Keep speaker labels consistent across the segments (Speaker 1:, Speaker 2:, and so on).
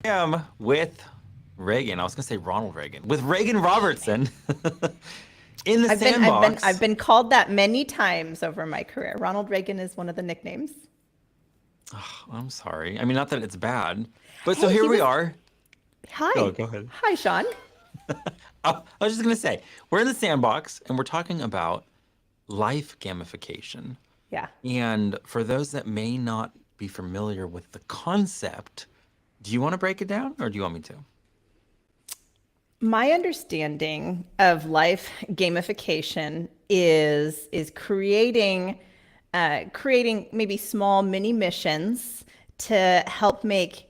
Speaker 1: Am with Reagan. I was gonna say Ronald Reagan with Reagan Robertson in the
Speaker 2: I've
Speaker 1: Sandbox.
Speaker 2: been called that many times over my career. Ronald Reagan is one of the nicknames.
Speaker 1: Oh, I'm sorry. I mean, not that it's bad, but so
Speaker 2: Hey,
Speaker 1: here
Speaker 2: he
Speaker 1: we
Speaker 2: was.
Speaker 1: are.
Speaker 2: Hi,
Speaker 1: Go ahead.
Speaker 2: hi, Sean.
Speaker 1: I was just gonna say we're in the Sandbox and we're talking about life gamification.
Speaker 2: Yeah.
Speaker 1: And for those that may not be familiar with the concept, do you want to break it down or do you want me to?
Speaker 2: My understanding of life gamification is creating maybe small mini missions to help make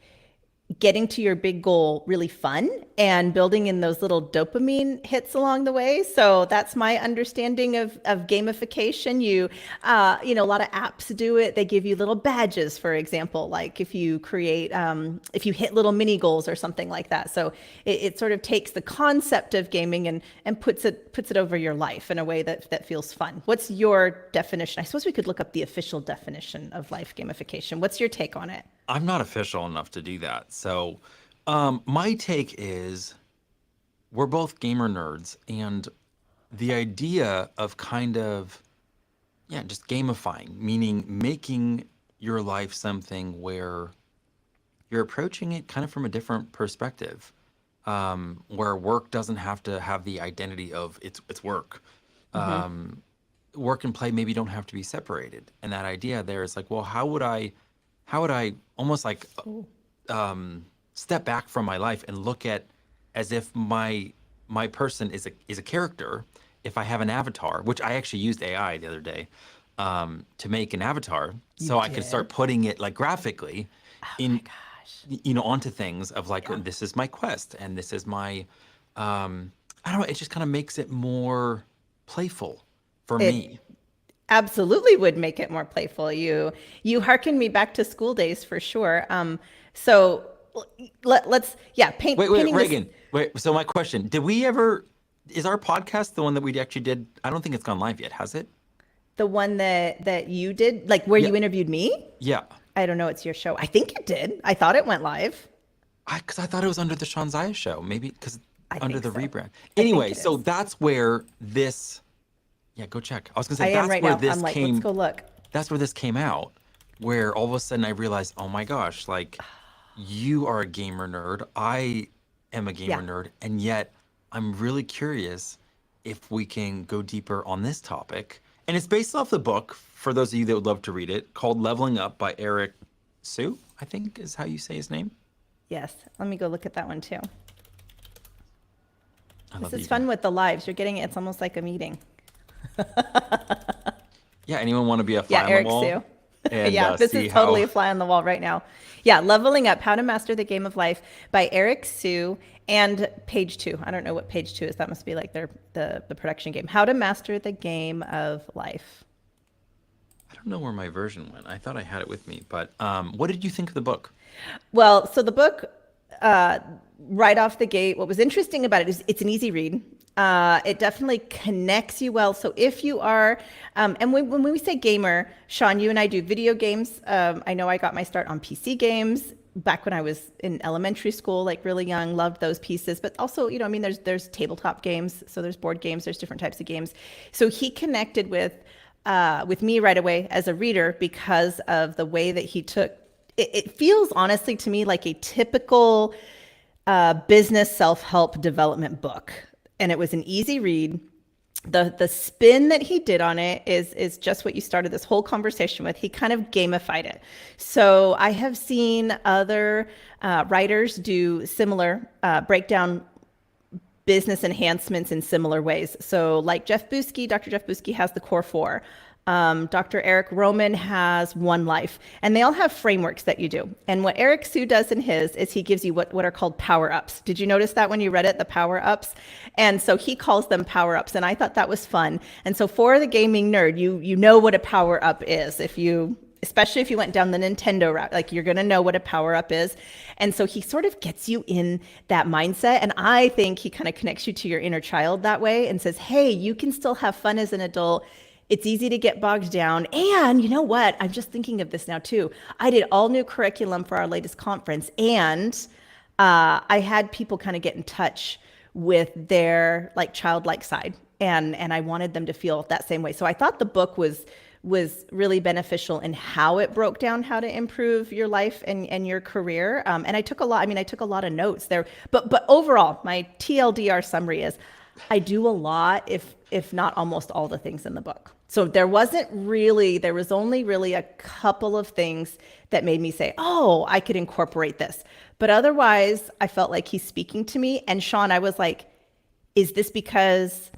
Speaker 2: getting to your big goal really fun and building in those little dopamine hits along the way. So that's my understanding of gamification. A lot of apps do it. They give you little badges, for example, like if you hit little mini goals or something like that. So it sort of takes the concept of gaming and puts it over your life in a way that feels fun. What's your definition? I suppose we could look up the official definition of life gamification. What's your take on it?
Speaker 1: I'm not official enough to do that. So, my take is we're both gamer nerds, and the idea of yeah, just gamifying, meaning making your life something where you're approaching it kind of from a different perspective, where work doesn't have to have the identity of it's work.
Speaker 2: Mm-hmm.
Speaker 1: Work and play maybe don't have to be separated. And that idea there is like, well, how would I almost like step back from my life and look at as if my person is a character. If I have an avatar, which I actually used AI the other day to make an avatar,
Speaker 2: You
Speaker 1: so I could start
Speaker 2: did?
Speaker 1: putting it like graphically
Speaker 2: Oh my
Speaker 1: in
Speaker 2: gosh.
Speaker 1: onto things of like
Speaker 2: Yeah.
Speaker 1: this is my quest and this is my I don't know. It just kind of makes it more playful for me.
Speaker 2: It absolutely would make it more playful. You hearken me back to school days for sure. So let's yeah,
Speaker 1: Wait,
Speaker 2: painting this
Speaker 1: Reagan. Wait. So my question: Did we ever? Is our podcast the one that we actually did? I don't think it's gone live yet, has it?
Speaker 2: the one that you did, like where
Speaker 1: Yeah.
Speaker 2: you interviewed me?
Speaker 1: Yeah.
Speaker 2: I don't know, it's your show. I think it did. I thought it went live.
Speaker 1: Because I thought it was under the Sean Zaya show, maybe because
Speaker 2: I
Speaker 1: under
Speaker 2: think
Speaker 1: the
Speaker 2: so.
Speaker 1: rebrand.
Speaker 2: I think
Speaker 1: Anyway,
Speaker 2: it
Speaker 1: so
Speaker 2: is.
Speaker 1: that's where this. Yeah, go check. I was gonna say
Speaker 2: I am
Speaker 1: that's
Speaker 2: right
Speaker 1: where
Speaker 2: now.
Speaker 1: this
Speaker 2: I'm like, let's
Speaker 1: came.
Speaker 2: go look.
Speaker 1: That's where this came out, where all of a sudden I realized, oh my gosh, like you are a gamer nerd. I am a
Speaker 2: Yeah.
Speaker 1: gamer nerd, and yet I'm really curious if we can go deeper on this topic. And it's based off the book, for those of you that would love to read it, called Leveling Up by Eric Sue, I think is how you say his name.
Speaker 2: Yes. Let me go look at that one too.
Speaker 1: I love
Speaker 2: This
Speaker 1: that
Speaker 2: is
Speaker 1: you can.
Speaker 2: fun with the lives. You're getting it. It's almost like a meeting.
Speaker 1: Yeah, anyone want to be a
Speaker 2: Yeah,
Speaker 1: fly on the
Speaker 2: Eric
Speaker 1: wall
Speaker 2: Sue.
Speaker 1: and
Speaker 2: Yeah, this is
Speaker 1: see
Speaker 2: totally
Speaker 1: how?
Speaker 2: a fly on the wall right now. Yeah, Leveling Up: How to Master the Game of Life by Eric Sue and page 2. I don't know what page 2 is. That must be like the production game. How to Master the Game of Life.
Speaker 1: I don't know where my version went. I thought I had it with me, but what did you think of the book?
Speaker 2: Well, so the book, uh, right off the gate, what was interesting about it is it's an easy read. It definitely connects you well. So if you are, and when we say gamer, Sean, you and I do video games. I know I got my start on PC games back when I was in elementary school, like really young, loved those pieces. But also, I mean, there's tabletop games, so there's board games, there's different types of games. So he connected with me right away as a reader because of the way that he took it feels honestly to me like a typical business self-help development book, and it was an easy read. The spin that he did on it is just what you started this whole conversation with. He kind of gamified it. So I have seen other writers do similar breakdown business enhancements in similar ways. So, like Dr. Jeff Buski has the core four. Dr. Eric Roman has One Life, and they all have frameworks that you do. And what Eric Sue does in his is he gives you what are called power ups. Did you notice that when you read it, the power ups? And so he calls them power ups, and I thought that was fun. And so for the gaming nerd, you know what a power up is especially if you went down the Nintendo route, like you're going to know what a power up is. And so he sort of gets you in that mindset. And I think he kind of connects you to your inner child that way and says, hey, you can still have fun as an adult. It's easy to get bogged down. And you know what? I'm just thinking of this now too. I did all new curriculum for our latest conference, and I had people kind of get in touch with their like childlike side, and I wanted them to feel that same way. So I thought the book was really beneficial in how it broke down how to improve your life and your career. And I took a lot. I mean, I took a lot of notes there. But overall, my TLDR summary is, I do a lot, if not almost all the things in the book. So there was only really a couple of things that made me say, oh, I could incorporate this. But otherwise, I felt like he's speaking to me. And Sean, I was like, is this because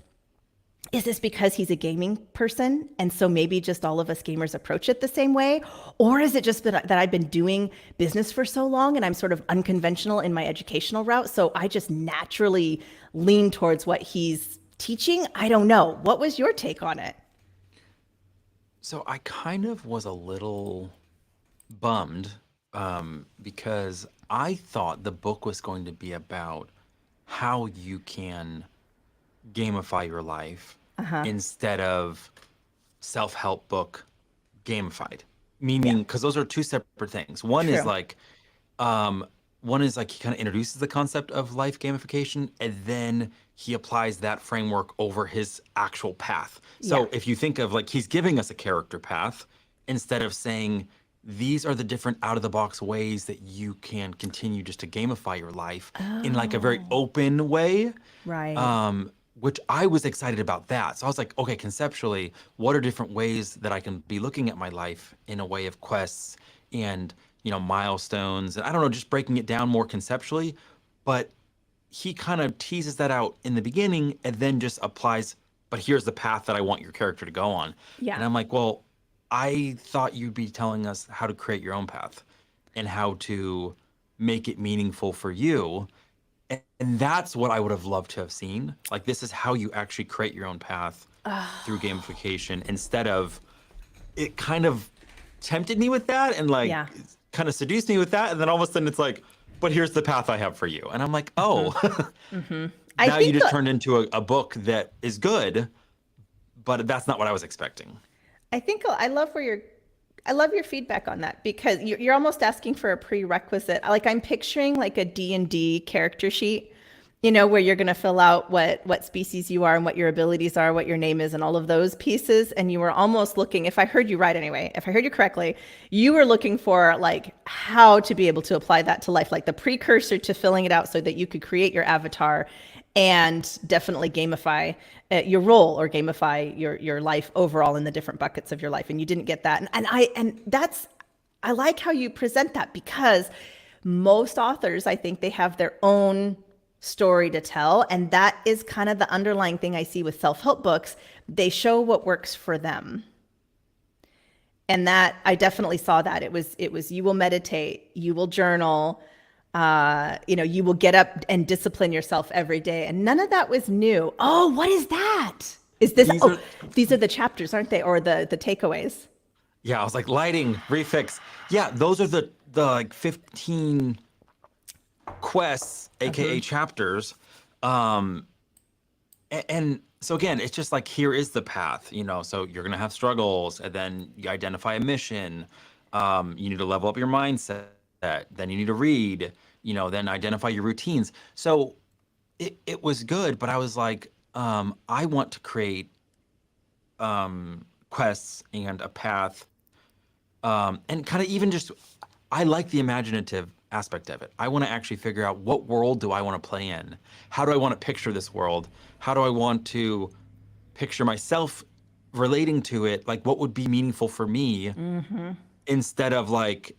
Speaker 2: he's a gaming person? And so maybe just all of us gamers approach it the same way? Or is it just that I've been doing business for so long and I'm sort of unconventional in my educational route? So I just naturally lean towards what he's teaching? I don't know. What was your take on it?
Speaker 1: So I kind of was a little bummed because I thought the book was going to be about how you can gamify your life instead of self-help book gamified.
Speaker 2: Yeah,
Speaker 1: Meaning, because those are two separate things.
Speaker 2: true.
Speaker 1: One is like he kind of introduces the concept of life gamification, and then he applies that framework over his actual path.
Speaker 2: Yeah.
Speaker 1: So if you think of like he's giving us a character path instead of saying these are the different out of the box ways that you can continue just to gamify your life in like a very
Speaker 2: Oh,
Speaker 1: open way,
Speaker 2: right.
Speaker 1: which I was excited about that. So I was like, okay, conceptually, what are different ways that I can be looking at my life in a way of quests and, milestones? And I don't know, just breaking it down more conceptually. But he kind of teases that out in the beginning and then just applies, but here's the path that I want your character to go on. And
Speaker 2: Yeah.
Speaker 1: I'm like, well, I thought you'd be telling us how to create your own path and how to make it meaningful for you. And that's what I would have loved to have seen. Like, this is how you actually create your own path through gamification instead of it kind of tempted me with that and like
Speaker 2: Yeah.
Speaker 1: kind of seduced me with that. And then all of a sudden it's like, but here's the path I have for you. And I'm like, oh,
Speaker 2: I
Speaker 1: now you
Speaker 2: think
Speaker 1: just turned into a book that is good, but that's not what I was expecting.
Speaker 2: I love your feedback on that, because you're almost asking for a prerequisite. Like, I'm picturing like a D&D character sheet, where you're going to fill out what species you are and what your abilities are, what your name is, and all of those pieces. And you were almost looking, if I heard you right anyway, if I heard you correctly, you were looking for like how to be able to apply that to life, like the precursor to filling it out so that you could create your avatar and definitely gamify your role, or gamify your life overall in the different buckets of your life. And you didn't get that. I like how you present that, because most authors, I think they have their own story to tell. And that is kind of the underlying thing I see with self-help books. They show what works for them. And that, I definitely saw that. It was you will meditate, you will journal, you will get up and discipline yourself every day. And none of that was new. Oh, what is that? Is this,
Speaker 1: These
Speaker 2: oh,
Speaker 1: are,
Speaker 2: these are the chapters, aren't they? Or the takeaways.
Speaker 1: yeah, I was like, lighting, refix. Yeah, those are the like 15 quests, aka chapters. Um, and so again, it's just like here is the path, so you're gonna have struggles, and then you identify a mission. You need to level up your mindset, then you need to read, then identify your routines. So it was good, but I was like, I want to create quests and a path, and kind of even just, I like the imaginative aspect of it. I want to actually figure out, what world do I want to play in? How do I want to picture this world? How do I want to picture myself relating to it? Like, what would be meaningful for me, instead of like,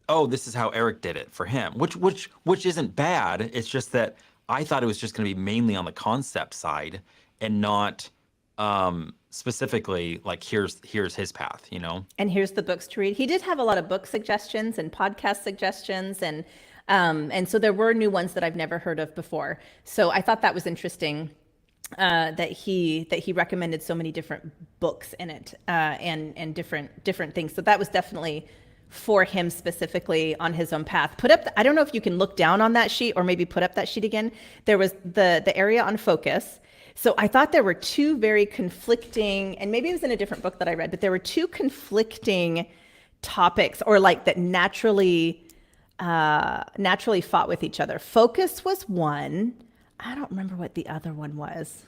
Speaker 1: oh, this is how Eric did it for him, which isn't bad. It's just that I thought it was just going to be mainly on the concept side and not specifically like here's his path.
Speaker 2: And here's the books to read. He did have a lot of book suggestions and podcast suggestions, and so there were new ones that I've never heard of before. So I thought that was interesting, that he recommended so many different books in it, and different things. So that was definitely for him specifically on his own path. I don't know if you can look down on that sheet, or maybe put up that sheet again. There was the area on focus. So I thought there were two very conflicting, and maybe it was in a different book that I read, but there were two conflicting topics, or like that naturally naturally fought with each other. Focus was one. I don't remember what the other one was.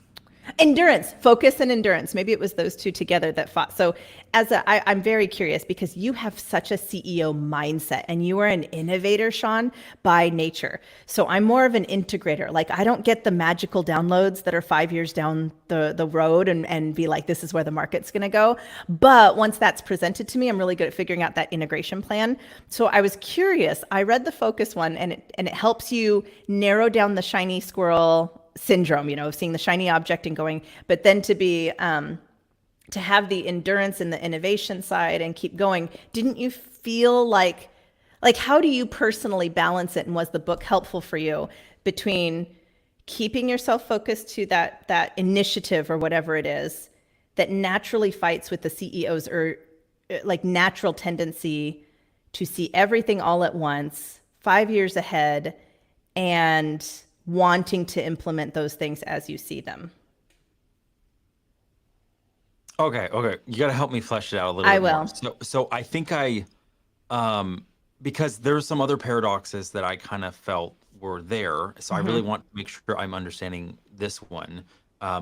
Speaker 2: Endurance, focus and endurance. Maybe it was those two together that fought. So I'm very curious because you have such a CEO mindset and you are an innovator, Sean, by nature. So I'm more of an integrator. Like I don't get the magical downloads that are 5 years down the road and be like, this is where the market's going to go. But once that's presented to me, I'm really good at figuring out that integration plan. So I was curious. I read the focus one and it helps you narrow down the shiny squirrel syndrome, seeing the shiny object and going, but then to have the endurance and the innovation side and keep going. Didn't you feel like how do you personally balance it? And was the book helpful for you between keeping yourself focused to that initiative or whatever it is that naturally fights with the CEO's or like natural tendency to see everything all at once, 5 years ahead, and wanting to implement those things as you see them?
Speaker 1: Okay. You got to help me flesh it out a little
Speaker 2: I
Speaker 1: bit more.
Speaker 2: will.
Speaker 1: So I think because there's some other paradoxes that I kind of felt were there. So I really want to make sure I'm understanding this one,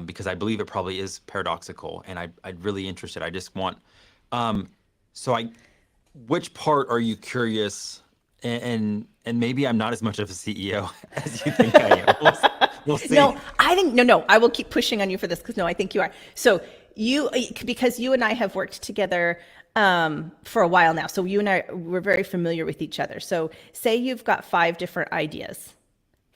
Speaker 1: because I believe it probably is paradoxical, and I'm really interested. I just want, so which part are you curious? And maybe I'm not as much of a CEO as you think I am. We'll see.
Speaker 2: No, I think no. I will keep pushing on you for this because no, I think you are. So because you and I have worked together for a while now. So you and we're very familiar with each other. So say you've got 5 different ideas,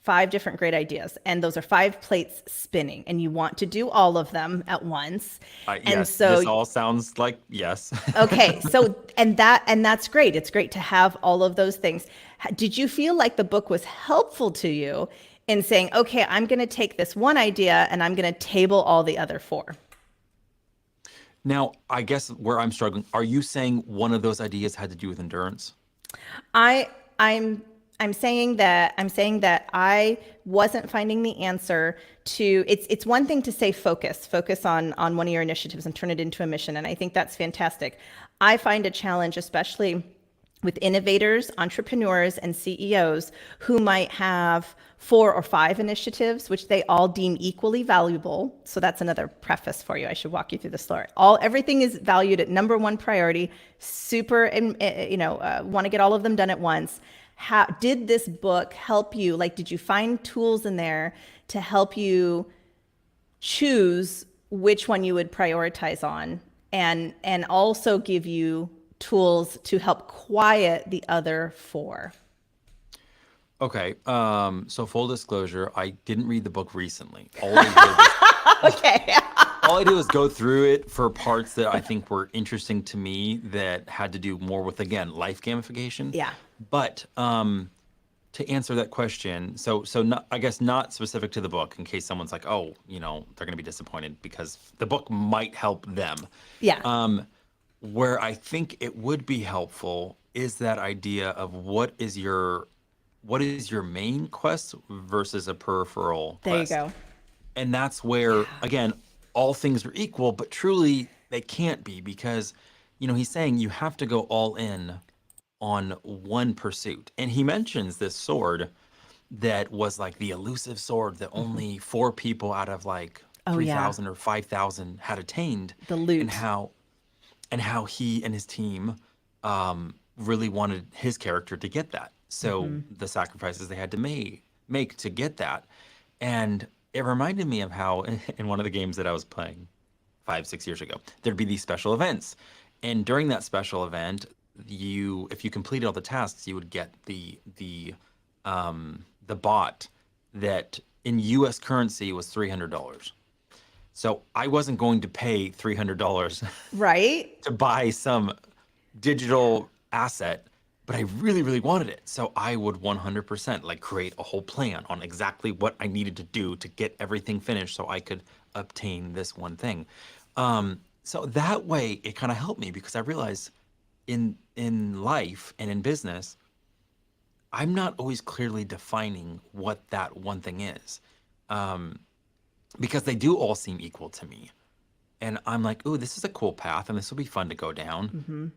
Speaker 2: 5 different great ideas, and those are 5 plates spinning, and you want to do all of them at once. And
Speaker 1: Yes,
Speaker 2: so
Speaker 1: this all sounds like yes.
Speaker 2: okay, so and that's great. It's great to have all of those things. Did you feel like the book was helpful to you in saying, okay, I'm going to take this one idea and I'm going to table all the other 4?
Speaker 1: Now, I guess where I'm struggling, are you saying one of those ideas had to do with endurance?
Speaker 2: I I'm I'm saying that I wasn't finding the answer to it's one thing to say focus on one of your initiatives and turn it into a mission, and I think that's fantastic. I find a challenge, especially with innovators, entrepreneurs, and CEOs who might have 4 or 5 initiatives, which they all deem equally valuable. So that's another preface for you. I should walk you through the story. Everything is valued at number 1 priority, super, and want to get all of them done at once. How did this book help you? Like, did you find tools in there to help you choose which one you would prioritize on, and also give you tools to help quiet the other 4?
Speaker 1: Okay. So full disclosure, I didn't read the book recently. All I did
Speaker 2: Okay.
Speaker 1: all I did was go through it for parts that I think were interesting to me that had to do more with, again, life gamification.
Speaker 2: Yeah.
Speaker 1: But to answer that question, so not, I guess not specific to the book, in case someone's like, oh, they're going to be disappointed because the book might help them.
Speaker 2: Yeah.
Speaker 1: Where I think it would be helpful is that idea of what is your main quest versus a peripheral
Speaker 2: There you
Speaker 1: quest.
Speaker 2: go.
Speaker 1: And that's where, again, all things are equal, but truly they can't be, because, he's saying you have to go all in on one pursuit. And he mentions this sword that was like the elusive sword that only 4 people out of like
Speaker 2: Oh, yeah.
Speaker 1: 3,000 or 5,000 had attained.
Speaker 2: The loot.
Speaker 1: And how he and his team really wanted his character to get that. So the sacrifices they had to make to get that. And it reminded me of how in one of the games that I was playing 5-6 years ago, there'd be these special events. And during that special event, if you completed all the tasks, you would get the bot that in US currency was $300. So I wasn't going to pay $300
Speaker 2: Right.
Speaker 1: to buy some digital asset, but I really, really wanted it. So I would 100% like create a whole plan on exactly what I needed to do to get everything finished so I could obtain this one thing. So that way it kind of helped me, because I realized in life and in business, I'm not always clearly defining what that one thing is. Because they do all seem equal to me. And I'm like, ooh, this is a cool path and this will be fun to go down.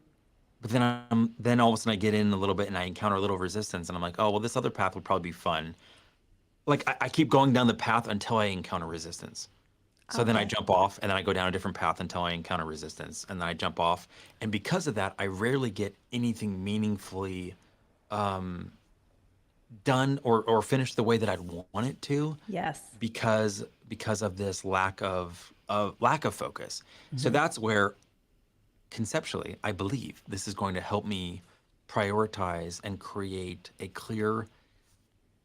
Speaker 1: but then all of a sudden I get in a little bit and I encounter a little resistance, and I'm like, oh well, this other path would probably be fun. Like I keep going down the path until I encounter resistance. So then I
Speaker 2: Okay.
Speaker 1: jump off, and then I go down a different path until I encounter resistance, and then I jump off. And because of that, I rarely get anything meaningfully done or finished the way that I'd want it to,
Speaker 2: Yes.
Speaker 1: because of this lack of focus. So that's where conceptually I believe this is going to help me prioritize and create a clear,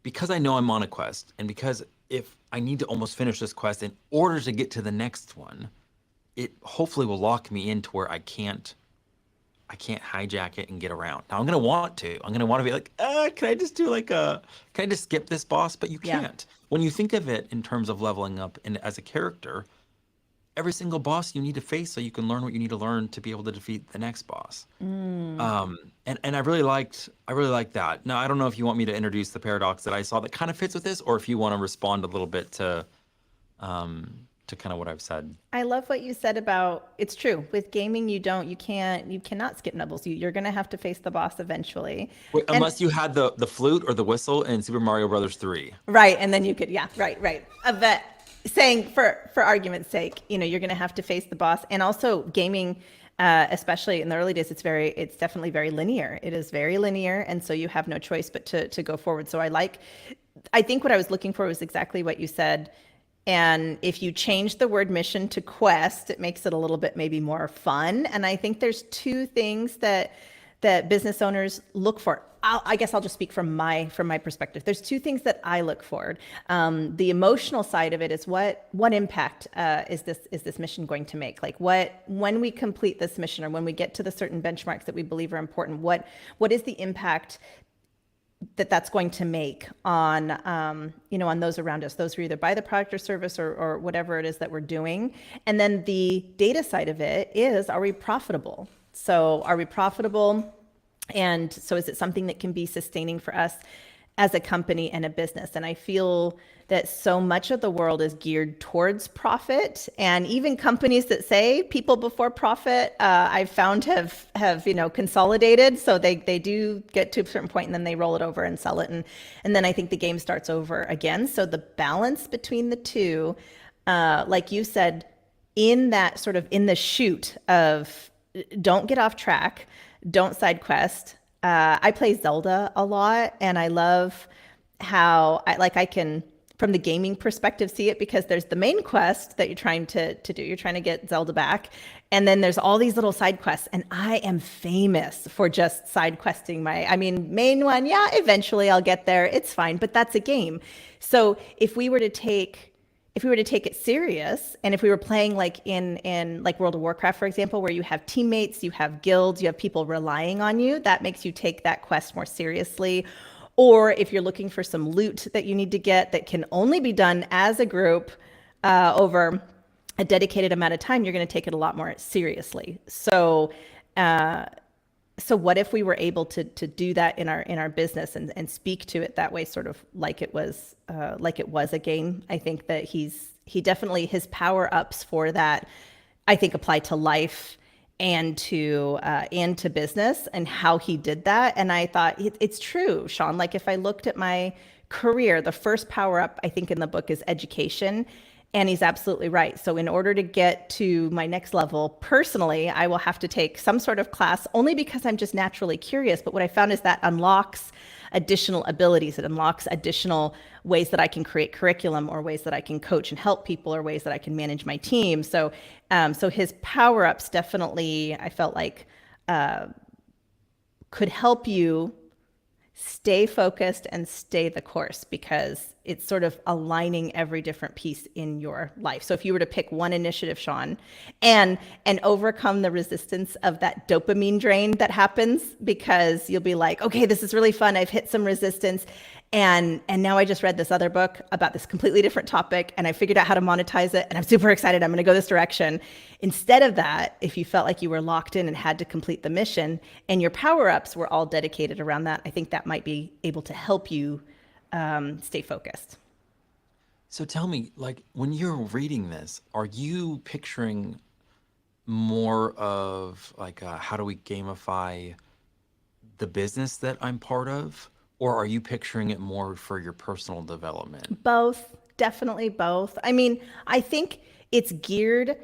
Speaker 1: because I know I'm on a quest, and because if I need to almost finish this quest in order to get to the next one, it hopefully will lock me into where I can't hijack it and get around. Now I'm gonna want to. I'm gonna want to be like, can I just do like can I just skip this boss? But you
Speaker 2: Yeah.
Speaker 1: can't. When you think of it in terms of leveling up and as a character, every single boss you need to face so you can learn what you need to learn to be able to defeat the next boss. And I really liked that. Now I don't know if you want me to introduce the paradox that I saw that kind of fits with this, or if you want to respond a little bit to kind of what I've said.
Speaker 2: I love what you said about it's true. With gaming, you cannot skip nibbles. You're going to have to face the boss eventually.
Speaker 1: Wait,
Speaker 2: And
Speaker 1: unless you had the flute or the whistle in Super Mario Brothers 3.
Speaker 2: right, and then you could, yeah, right, right. But saying for argument's sake, you're going to have to face the boss, and also gaming, especially in the early days, it's definitely very linear. It is very linear, and so you have no choice but to go forward. So I think what I was looking for was exactly what you said. And if you change the word mission to quest, it makes it a little bit maybe more fun. And I think there's two things that business owners look for. I guess I'll just speak from my perspective. There's two things that I look for. The emotional side of it is what impact is this mission going to make? Like when we complete this mission, or when we get to the certain benchmarks that we believe are important, what is the impact that's going to make on those around us, those who either buy the product or service, or whatever it is that we're doing. And then the data side of it is, are we profitable? So are we profitable? And so is it something that can be sustaining for us as a company and a business? And I feel that so much of the world is geared towards profit, and even companies that say people before profit, I've found have consolidated. So they do get to a certain point, and then they roll it over and sell it, and then I think the game starts over again. So the balance between the two, like you said, in that sort of in the shoot of don't get off track, don't side quest. I play Zelda a lot, and I love how I can, from the gaming perspective, see it, because there's the main quest that you're trying to do. You're trying to get Zelda back. And then there's all these little side quests. And I am famous for just side questing main one. Yeah, eventually I'll get there. It's fine, but that's a game. So if we were to take it serious, and if we were playing like in like World of Warcraft, for example, where you have teammates, you have guilds, you have people relying on you, that makes you take that quest more seriously. Or if you're looking for some loot that you need to get that can only be done as a group, over a dedicated amount of time, you're going to take it a lot more seriously. So what if we were able to do that in our business, and speak to it that way, sort of like it was a game? I think that he definitely, his power ups for that, I think, apply to life and to business, and how he did that. And I thought it's true, Sean. Like, if I looked at my career, the first power up I think in the book is education. And he's absolutely right. So in order to get to my next level personally, I will have to take some sort of class, only because I'm just naturally curious. But what I found is that unlocks additional abilities. It unlocks additional ways that I can create curriculum, or ways that I can coach and help people, or ways that I can manage my team. So his power ups definitely, I felt like, could help you stay focused and stay the course, because it's sort of aligning every different piece in your life. So if you were to pick one initiative, Sean, and overcome the resistance of that dopamine drain that happens, because you'll be like, okay, this is really fun, I've hit some resistance, and now I just read this other book about this completely different topic, and I figured out how to monetize it, and I'm super excited, I'm going to go this direction. Instead of that, if you felt like you were locked in and had to complete the mission, and your power-ups were all dedicated around that, I think that might be able to help you stay focused.
Speaker 1: So tell me, like, when you're reading this, are you picturing more of like how do we gamify the business that I'm part of, or are you picturing it more for your personal development?
Speaker 2: Both, definitely both. I mean, I think it's geared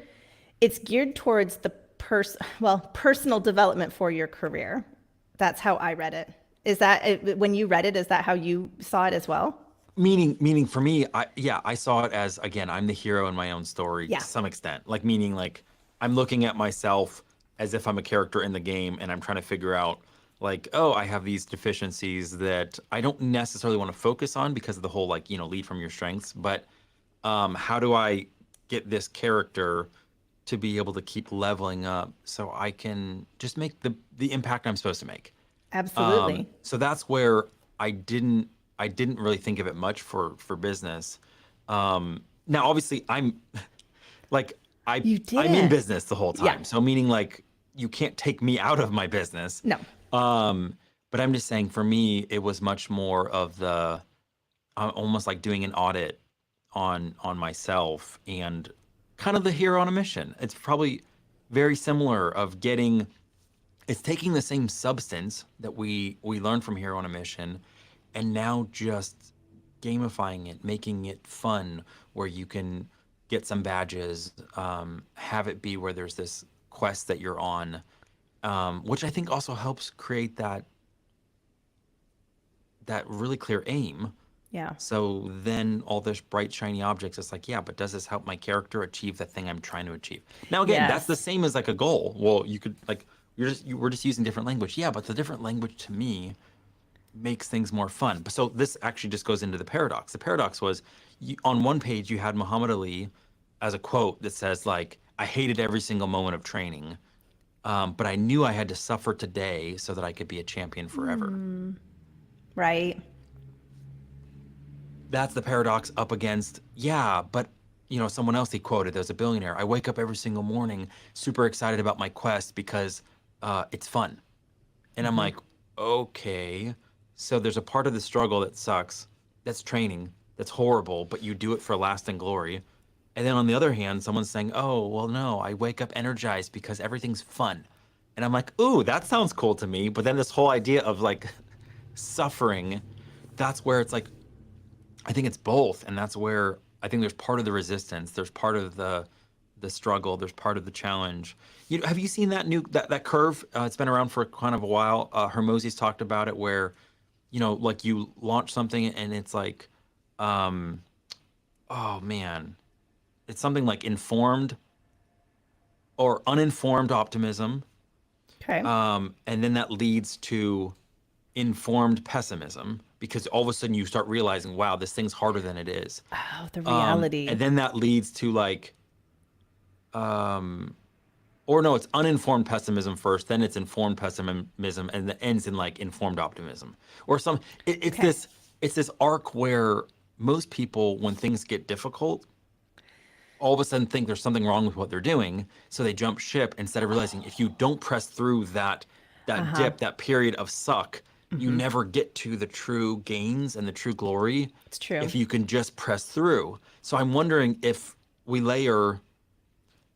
Speaker 2: it's geared towards the personal development for your career. That's how I read it. Is that when you read it, is that how you saw it as well?
Speaker 1: Meaning for me, I saw it as, again, I'm the hero in my own story to
Speaker 2: Yeah.
Speaker 1: some extent. Like, meaning like I'm looking at myself as if I'm a character in the game and I'm trying to figure out like, oh, I have these deficiencies that I don't necessarily want to focus on because of the whole like, lead from your strengths, but how do I get this character to be able to keep leveling up so I can just make the impact I'm supposed to make.
Speaker 2: Absolutely.
Speaker 1: So that's where I didn't really think of it much for business. Now obviously I'm like
Speaker 2: You
Speaker 1: I'm in
Speaker 2: didn't.
Speaker 1: business the whole
Speaker 2: Yeah.
Speaker 1: time. So meaning like you can't take me out of my business.
Speaker 2: No.
Speaker 1: But I'm just saying for me it was much more of the almost like doing an audit on myself and kind of the hero on a mission. It's probably very similar of getting it's taking the same substance that we learned from Hero on a Mission and now just gamifying it, making it fun where you can get some badges, have it be where there's this quest that you're on, which I think also helps create that really clear aim.
Speaker 2: Yeah.
Speaker 1: So then all this bright shiny objects, it's like, yeah, but does this help my character achieve the thing I'm trying to achieve? Now again, that's the
Speaker 2: Yes.
Speaker 1: same as like a goal. Well, you could like we're just using different language. Yeah, but the different language to me makes things more fun. But so this actually just goes into the paradox. The paradox was on one page you had Muhammad Ali as a quote that says like, I hated every single moment of training, but I knew I had to suffer today so that I could be a champion forever.
Speaker 2: Right.
Speaker 1: That's the paradox up against, yeah, but someone else he quoted, there's a billionaire. I wake up every single morning super excited about my quest because it's fun. And I'm like, okay, so there's a part of the struggle that sucks, that's training, that's horrible, but you do it for lasting glory. And then on the other hand, someone's saying, oh, well, no, I wake up energized because everything's fun. And I'm like, ooh, that sounds cool to me. But then this whole idea of like suffering, that's where it's like, I think it's both, and that's where I think there's part of the resistance, there's part of the struggle, there's part of the challenge. Have you seen that new that curve? It's been around for kind of a while. Hermosi's talked about it, where like you launch something and it's like, um, oh man, it's something like informed or uninformed optimism,
Speaker 2: Okay.
Speaker 1: and then that leads to informed pessimism because all of a sudden you start realizing, wow, this thing's harder than it is.
Speaker 2: Oh, the
Speaker 1: And
Speaker 2: reality.
Speaker 1: then that leads to like, or no, it's uninformed pessimism first, then it's informed pessimism, and it ends in like informed optimism. Or it's
Speaker 2: Okay.
Speaker 1: this arc where most people, when things get difficult, all of a sudden think there's something wrong with what they're doing, so they jump ship instead of realizing if you don't press through that
Speaker 2: Uh-huh.
Speaker 1: dip, that period of suck, you
Speaker 2: Hmm.
Speaker 1: never get to the true gains and the true glory
Speaker 2: It's true.
Speaker 1: if you can just press through. So I'm wondering if we layer,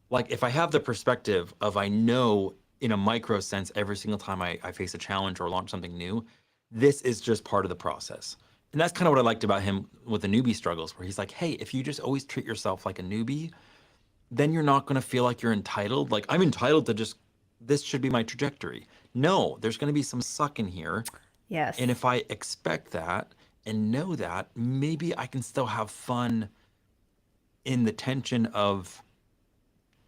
Speaker 1: like if I have the perspective of I know in a micro sense every single time I face a challenge or launch something new, this is just part of the process. And that's kind of what I liked about him with the newbie struggles, where he's like, hey, if you just always treat yourself like a newbie, then you're not going to feel like you're entitled. Like, I'm entitled to just, this should be my trajectory. No, there's going to be some suck in here. And
Speaker 2: Yes.
Speaker 1: if I expect that and know that, maybe I can still have fun in the tension of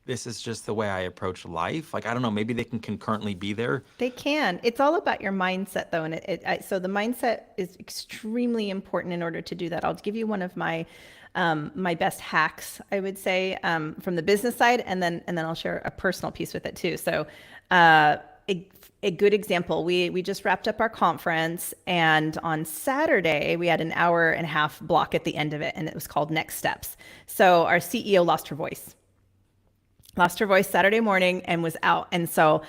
Speaker 1: this is just the way I approach life. Like, I don't know, maybe they can concurrently be there.
Speaker 2: They can. It's all about your mindset, though, and so the mindset is extremely important in order to do that. I'll give you one of my best hacks, I would say, from the business side, and then I'll share a personal piece with it too. So, uh, a good example: we just wrapped up our conference, and on Saturday we had an hour and a half block at the end of it, and it was called Next Steps. So our CEO lost her voice Saturday morning and was out. And so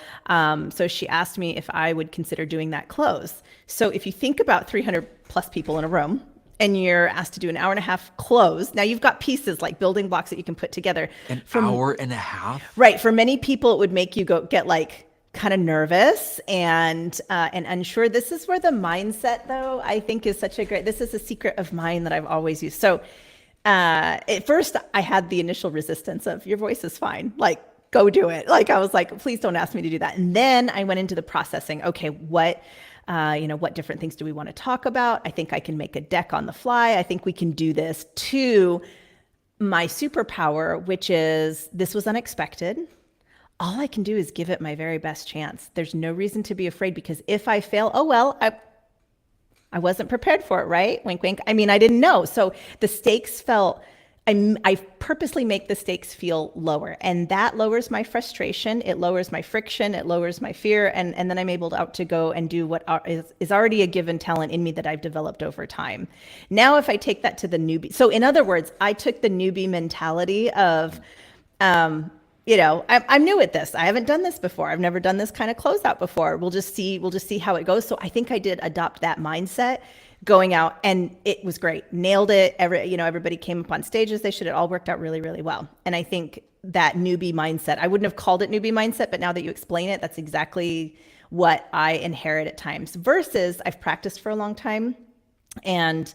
Speaker 2: she asked me if I would consider doing that close. So if you think about 300 plus people in a room and you're asked to do an hour and a half close. Now you've got pieces like building blocks that you can put together.
Speaker 1: An hour and a half?
Speaker 2: Right. For many people, it would make you get like kind of nervous and unsure. This is where the mindset, though, I think is this is a secret of mine that I've always used. So at first I had the initial resistance of your voice is fine. Like, go do it. Like, I was like, please don't ask me to do that. And then I went into the processing. Okay, what different things do we want to talk about? I think I can make a deck on the fly. I think we can do this. To my superpower, which is this was unexpected. All I can do is give it my very best chance. There's no reason to be afraid, because if I fail, oh well, I wasn't prepared for it, right? Wink, wink. I mean, I didn't know. So the stakes I purposely make the stakes feel lower, and that lowers my frustration. It lowers my friction. It lowers my fear. And then I'm able to go and do what is already a given talent in me that I've developed over time. Now, if I take that to the newbie. So in other words, I took the newbie mentality of, I'm new at this. I haven't done this before. I've never done this kind of closeout before. We'll just see how it goes. So I think I did adopt that mindset going out, and it was great. Nailed it. Everybody came up on stages. They should. It all worked out really, really well. And I think that newbie mindset, I wouldn't have called it newbie mindset, but now that you explain it, that's exactly what I inherit at times, versus I've practiced for a long time and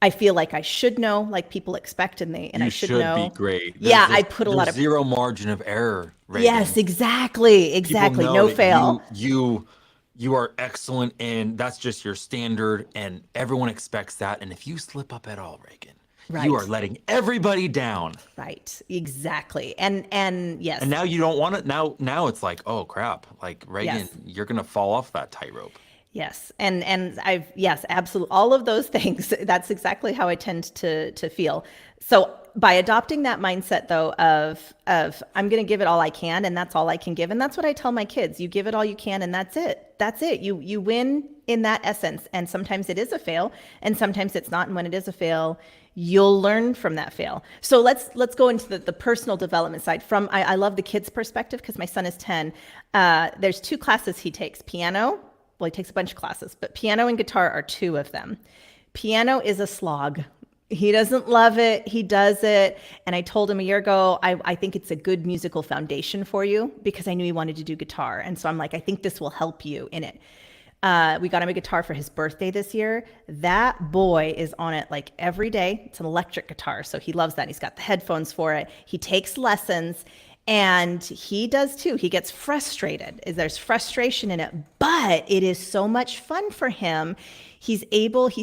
Speaker 2: I feel like I should know, like people expect, and I should know.
Speaker 1: You should be great.
Speaker 2: I put a lot of
Speaker 1: zero margin of error. Regan.
Speaker 2: Yes, exactly. No fail.
Speaker 1: You are excellent, and that's just your standard, and everyone expects that. And if you slip up at all, Regan,
Speaker 2: right,
Speaker 1: you are letting everybody down.
Speaker 2: Right. Exactly. And yes.
Speaker 1: And now you don't want it. Now it's like, oh crap, like Regan,
Speaker 2: yes,
Speaker 1: you're gonna fall off that tightrope.
Speaker 2: Yes. And absolutely. All of those things, that's exactly how I tend to feel. So by adopting that mindset, though, of I'm going to give it all I can, and that's all I can give. And that's what I tell my kids. You give it all you can, and that's it. That's it. You win in that essence. And sometimes it is a fail, and sometimes it's not. And when it is a fail, you'll learn from that fail. So let's go into the personal development side. I love the kids' perspective, because my son is 10. There's 2 classes he takes: piano. Well, he takes a bunch of classes, but piano and guitar are 2 of them. Piano is a slog. He doesn't love it. He does it. And I told him a year ago, I think it's a good musical foundation for you, because I knew he wanted to do guitar. And so I'm like, I think this will help you in it. We got him a guitar for his birthday this year. That boy is on it like every day. It's an electric guitar, so he loves that. He's got the headphones for it. He takes lessons. And he does too. He gets frustrated. There's frustration in it, but it is so much fun for him. He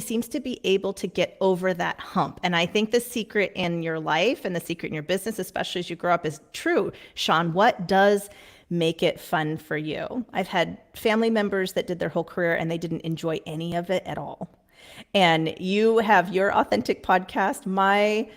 Speaker 2: seems to be able to get over that hump. And I think the secret in your life and the secret in your business, especially as you grow up, is true. Sean, what does make it fun for you? I've had family members that did their whole career and they didn't enjoy any of it at all. And you have your authentic podcast. My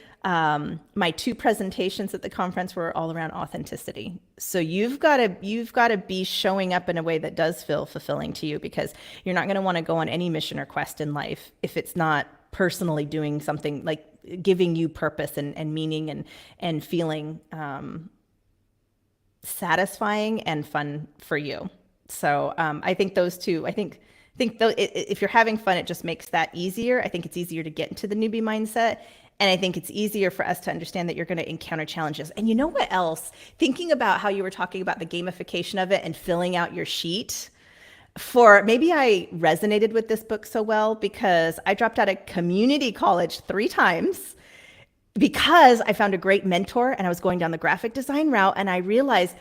Speaker 2: 2 presentations at the conference were all around authenticity. So you've got to be showing up in a way that does feel fulfilling to you, because you're not going to want to go on any mission or quest in life if it's not personally doing something like giving you purpose and meaning and feeling satisfying and fun for you. So I think those 2. I think if you're having fun, it just makes that easier. I think it's easier to get into the newbie mindset. And I think it's easier for us to understand that you're going to encounter challenges. And you know what else? Thinking about how you were talking about the gamification of it and filling out your sheet. Maybe I resonated with this book so well because I dropped out of community college 3 times because I found a great mentor and I was going down the graphic design route. And I realized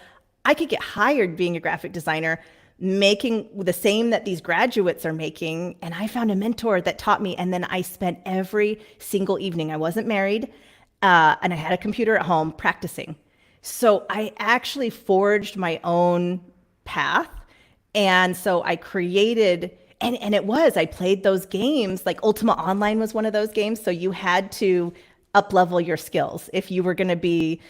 Speaker 2: I could get hired being a graphic designer, making the same that these graduates are making. And I found a mentor that taught me. And then I spent every single evening, I wasn't married, and I had a computer at home practicing. So I actually forged my own path. And so I created, and I played those games, like Ultima Online was one of those games. So you had to up level your skills if you were going to be,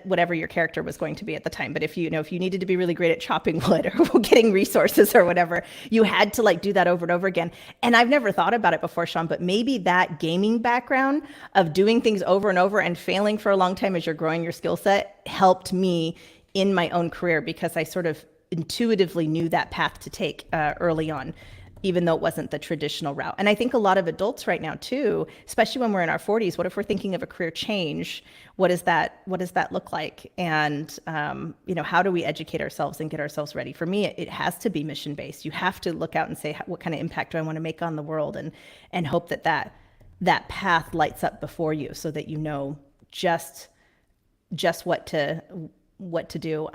Speaker 2: whatever your character was going to be at the time. But if you needed to be really great at chopping wood or getting resources or whatever, you had to do that over and over again. And I've never thought about it before, Sean, but maybe that gaming background of doing things over and over and failing for a long time as you're growing your skill set helped me in my own career, because I sort of intuitively knew that path to take early on. even though it wasn't the traditional route. And I think a lot of adults right now too, especially when we're in our 40s, what if we're thinking of a career change? What does that look like? And how do we educate ourselves and get ourselves ready? For me, it has to be mission based. You have to look out and say, what kind of impact do I want to make on the world, and hope that path lights up before you, so that you know just what to do,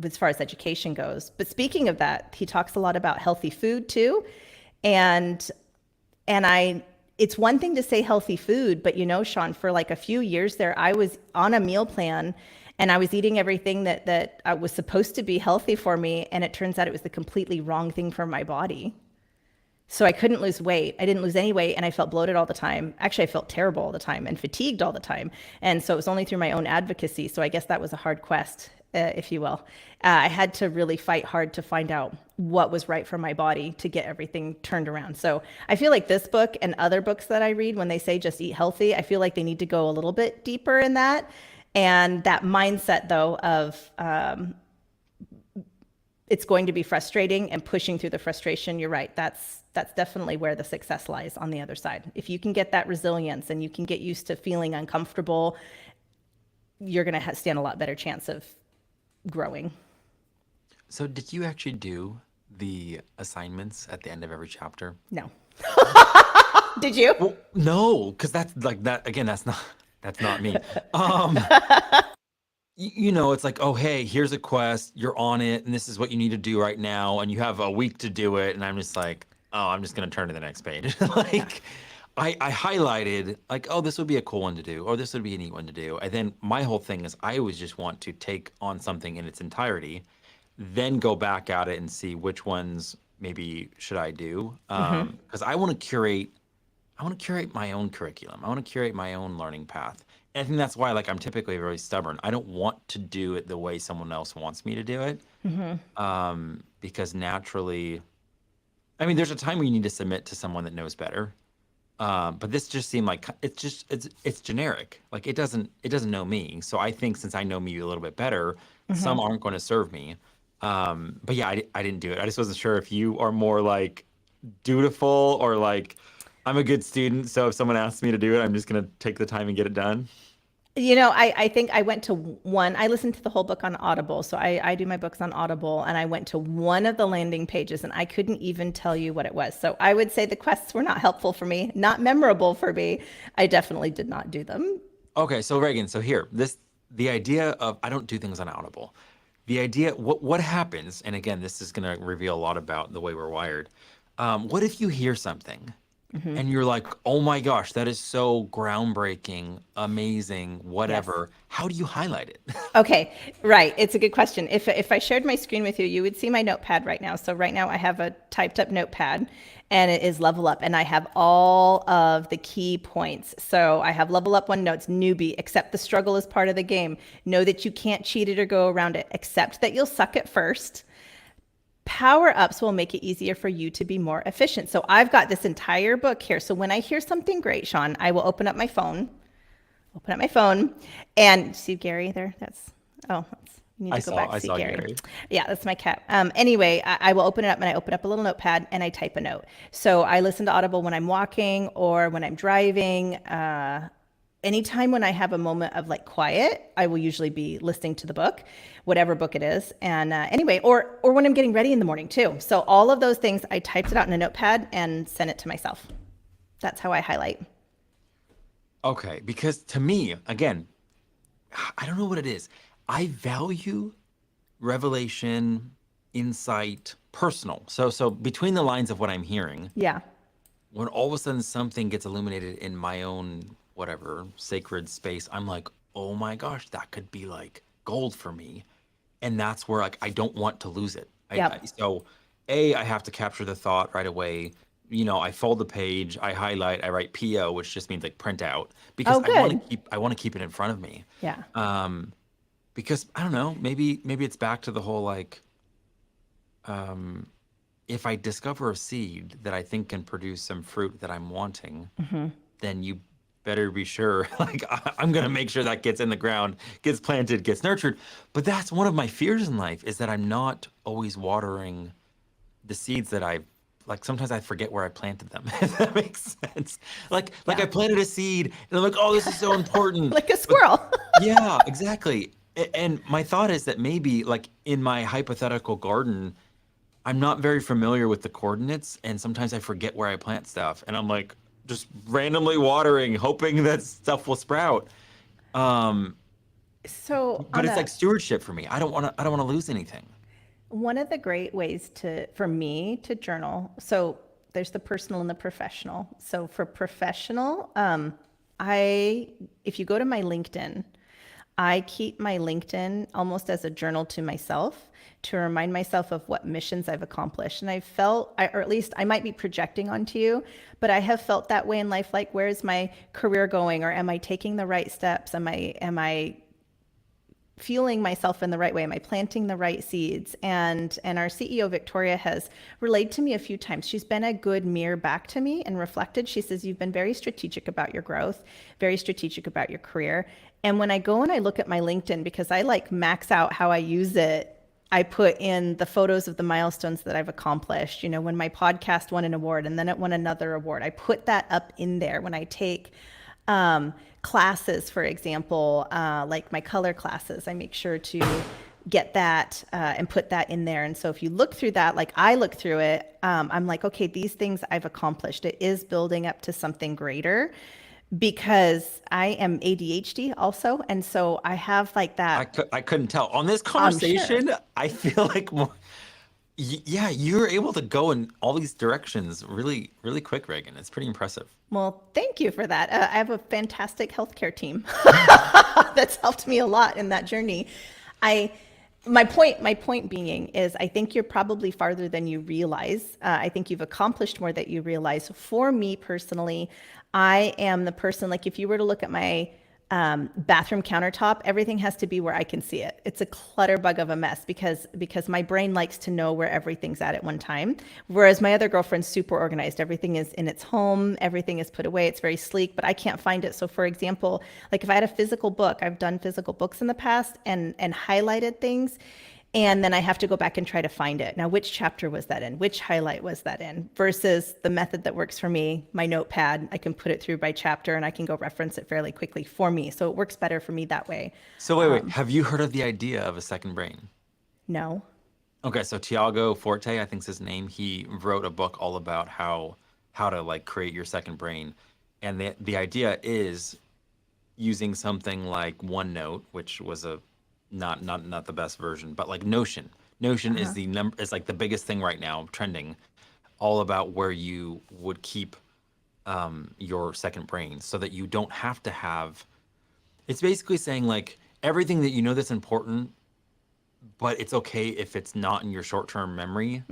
Speaker 2: as far as education goes. But speaking of that, he talks a lot about healthy food too. And I it's one thing to say healthy food, but Sean, for like a few years there, I was on a meal plan and I was eating everything that I was supposed to be healthy for me, and it turns out it was the completely wrong thing for my body. So I couldn't lose weight. I didn't lose any weight, and I felt bloated all the time. Actually, I felt terrible all the time and fatigued all the time. And so it was only through my own advocacy. So I guess that was a hard quest, if you will. I had to really fight hard to find out what was right for my body to get everything turned around. So I feel like this book and other books that I read, when they say just eat healthy, I feel like they need to go a little bit deeper in that. And that mindset, though, of it's going to be frustrating, and pushing through the frustration, you're right. That's definitely where the success lies on the other side. If you can get that resilience and you can get used to feeling uncomfortable, you're going to stand a lot better chance of growing.
Speaker 1: So did you actually do the assignments at the end of every chapter?
Speaker 2: No. Did you?
Speaker 1: Well, no, because that's like that again, that's not me. Um, it's like, oh, hey, here's a quest, you're on it, and this is what you need to do right now, and you have a week to do it. And I'm just like, oh, I'm just gonna turn to the next page. Like, I highlighted like, oh, this would be a cool one to do, or this would be a neat one to do. And then my whole thing is I always just want to take on something in its entirety, then go back at it and see which ones maybe should I do. Because I want to curate my own curriculum. I want to curate my own learning path. And I think that's why, like, I'm typically very stubborn. I don't want to do it the way someone else wants me to do it. Because naturally, I mean, there's a time where you need to submit to someone that knows better. But this just seemed like it's generic. Like it doesn't know me. So I think since I know me a little bit better, some aren't going to serve me. But yeah, I didn't do it. I just wasn't sure if you are more like dutiful or like I'm a good student. So if someone asks me to do it, I'm just going to take the time and get it done.
Speaker 2: I think I went to one, I listened to the whole book on Audible. So I do my books on Audible, and I went to one of the landing pages and I couldn't even tell you what it was. So I would say the quests were not helpful for me, not memorable for me. I definitely did not do them.
Speaker 1: Okay, so Reagan, so here, the idea of I don't do things on Audible. The idea, what happens, and again, this is going to reveal a lot about the way we're wired. What if you hear something and you're like, oh my gosh, that is so groundbreaking, amazing, whatever. How do you highlight it?
Speaker 2: Okay, right. It's a good question. If I shared my screen with you, you would see my notepad right now. So right now I have a typed up notepad, and it is level up, and I have all of the key points. So I have level up one notes, newbie, accept the struggle is part of the game. Know that you can't cheat it or go around it. Accept that you'll suck at first. Power ups will make it easier for you to be more efficient. So I've got this entire book here. So when I hear something great, Sean, I will open up my phone, and see Gary there. You need to go back
Speaker 1: I
Speaker 2: see
Speaker 1: saw
Speaker 2: Gary.
Speaker 1: Gary.
Speaker 2: Yeah, that's my cat. Anyway, I will open it up, and I open up a little notepad and I type a note. So I listen to Audible when I'm walking or when I'm driving. Anytime when I have a moment of like quiet, I will usually be listening to the book, whatever book it is. And anyway, or when I'm getting ready in the morning too. So all of those things, I typed it out in a notepad and sent it to myself. That's how I highlight.
Speaker 1: Okay, because to me, again, I don't know what it is. I value revelation, insight, personal. So between the lines of what I'm hearing,
Speaker 2: Yeah.
Speaker 1: when all of a sudden something gets illuminated in my own whatever sacred space, I'm like, oh my gosh, that could be like gold for me. And that's where like I don't want to lose it.
Speaker 2: Yep.
Speaker 1: So I have to capture the thought right away. I fold the page, I highlight, I write PO, which just means like print out, because
Speaker 2: Oh, good.
Speaker 1: I want to keep it in front of me.
Speaker 2: Yeah.
Speaker 1: Because I don't know, maybe it's back to the whole like if I discover a seed that I think can produce some fruit that I'm wanting, then you better be sure like I'm gonna make sure that gets in the ground, gets planted, gets nurtured. But that's one of my fears in life, is that I'm not always watering the seeds that I've like sometimes I forget where I planted them, if that makes sense. Like I
Speaker 2: Yeah.
Speaker 1: planted a seed and I'm like, oh, this is so important.
Speaker 2: Like a
Speaker 1: But
Speaker 2: squirrel.
Speaker 1: yeah, exactly. And my thought is that maybe like in my hypothetical garden, I'm not very familiar with the coordinates, and sometimes I forget where I plant stuff, and I'm like just randomly watering, hoping that stuff will sprout. Um,
Speaker 2: So
Speaker 1: but
Speaker 2: on
Speaker 1: it's like
Speaker 2: a
Speaker 1: stewardship for me. I don't want to lose anything.
Speaker 2: one of the great ways to for me to journal. So there's the personal and the professional. So for professional, I if you go to my LinkedIn, I keep my LinkedIn almost as a journal to myself to remind myself of what missions I've accomplished. And I felt, or at least I might be projecting onto you, but I have felt that way in life. Like, where's my career going? Or am I taking the right steps? Am I fueling myself in the right way? Am I planting the right seeds? And our CEO Victoria has relayed to me a few times. She's been a good mirror back to me and reflected. She says, you've been very strategic about your growth, very strategic about your career. And when I go and I look at my LinkedIn, because I like max out how I use it, I put in the photos of the milestones that I've accomplished. You know, when my podcast won an award and then it won another award, I put that up in there. When I take classes, for example, like my color classes, I make sure to get that and put that in there. And so if you look through that, like I look through it, I'm like, okay, these things I've accomplished. It is building up to something greater because I am ADHD also. And so I have like that,
Speaker 1: I couldn't tell on this
Speaker 2: I'm sure.
Speaker 1: conversation. I feel like more. Yeah, you're able to go in all these directions really, really quick, Reagan. It's pretty impressive.
Speaker 2: Well, thank you for that. I have a fantastic healthcare team that's helped me a lot in that journey. I, my point being is, I think you're probably farther than you realize. I think you've accomplished more than you realize. For me personally, I am the person, like if you were to look at my bathroom countertop, everything has to be where I can see it. It's a clutter bug of a mess because my brain likes to know where everything's at one time. Whereas my other girlfriend's super organized. Everything is in its home, everything is put away, it's very sleek, but I can't find it. So for example, like if I had a physical book, I've done physical books in the past and highlighted things. And then I have to go back and try to find it. Now, which chapter was that in? Which highlight was that in? Versus the method that works for me, my notepad, I can put it through by chapter and I can go reference it fairly quickly for me. So it works better for me that way.
Speaker 1: So wait. Have you heard of the idea of a second brain?
Speaker 2: No.
Speaker 1: Okay, so Tiago Forte, I think's his name. He wrote a book all about how to like create your second brain, and the idea is using something like OneNote, which was a not the best version, but like Notion. Notion is the number is like the biggest thing right now, trending, all about where you would keep your second brain, so that you don't have to have. It's basically saying like everything that you know that's important, but it's okay if it's not in your short-term memory,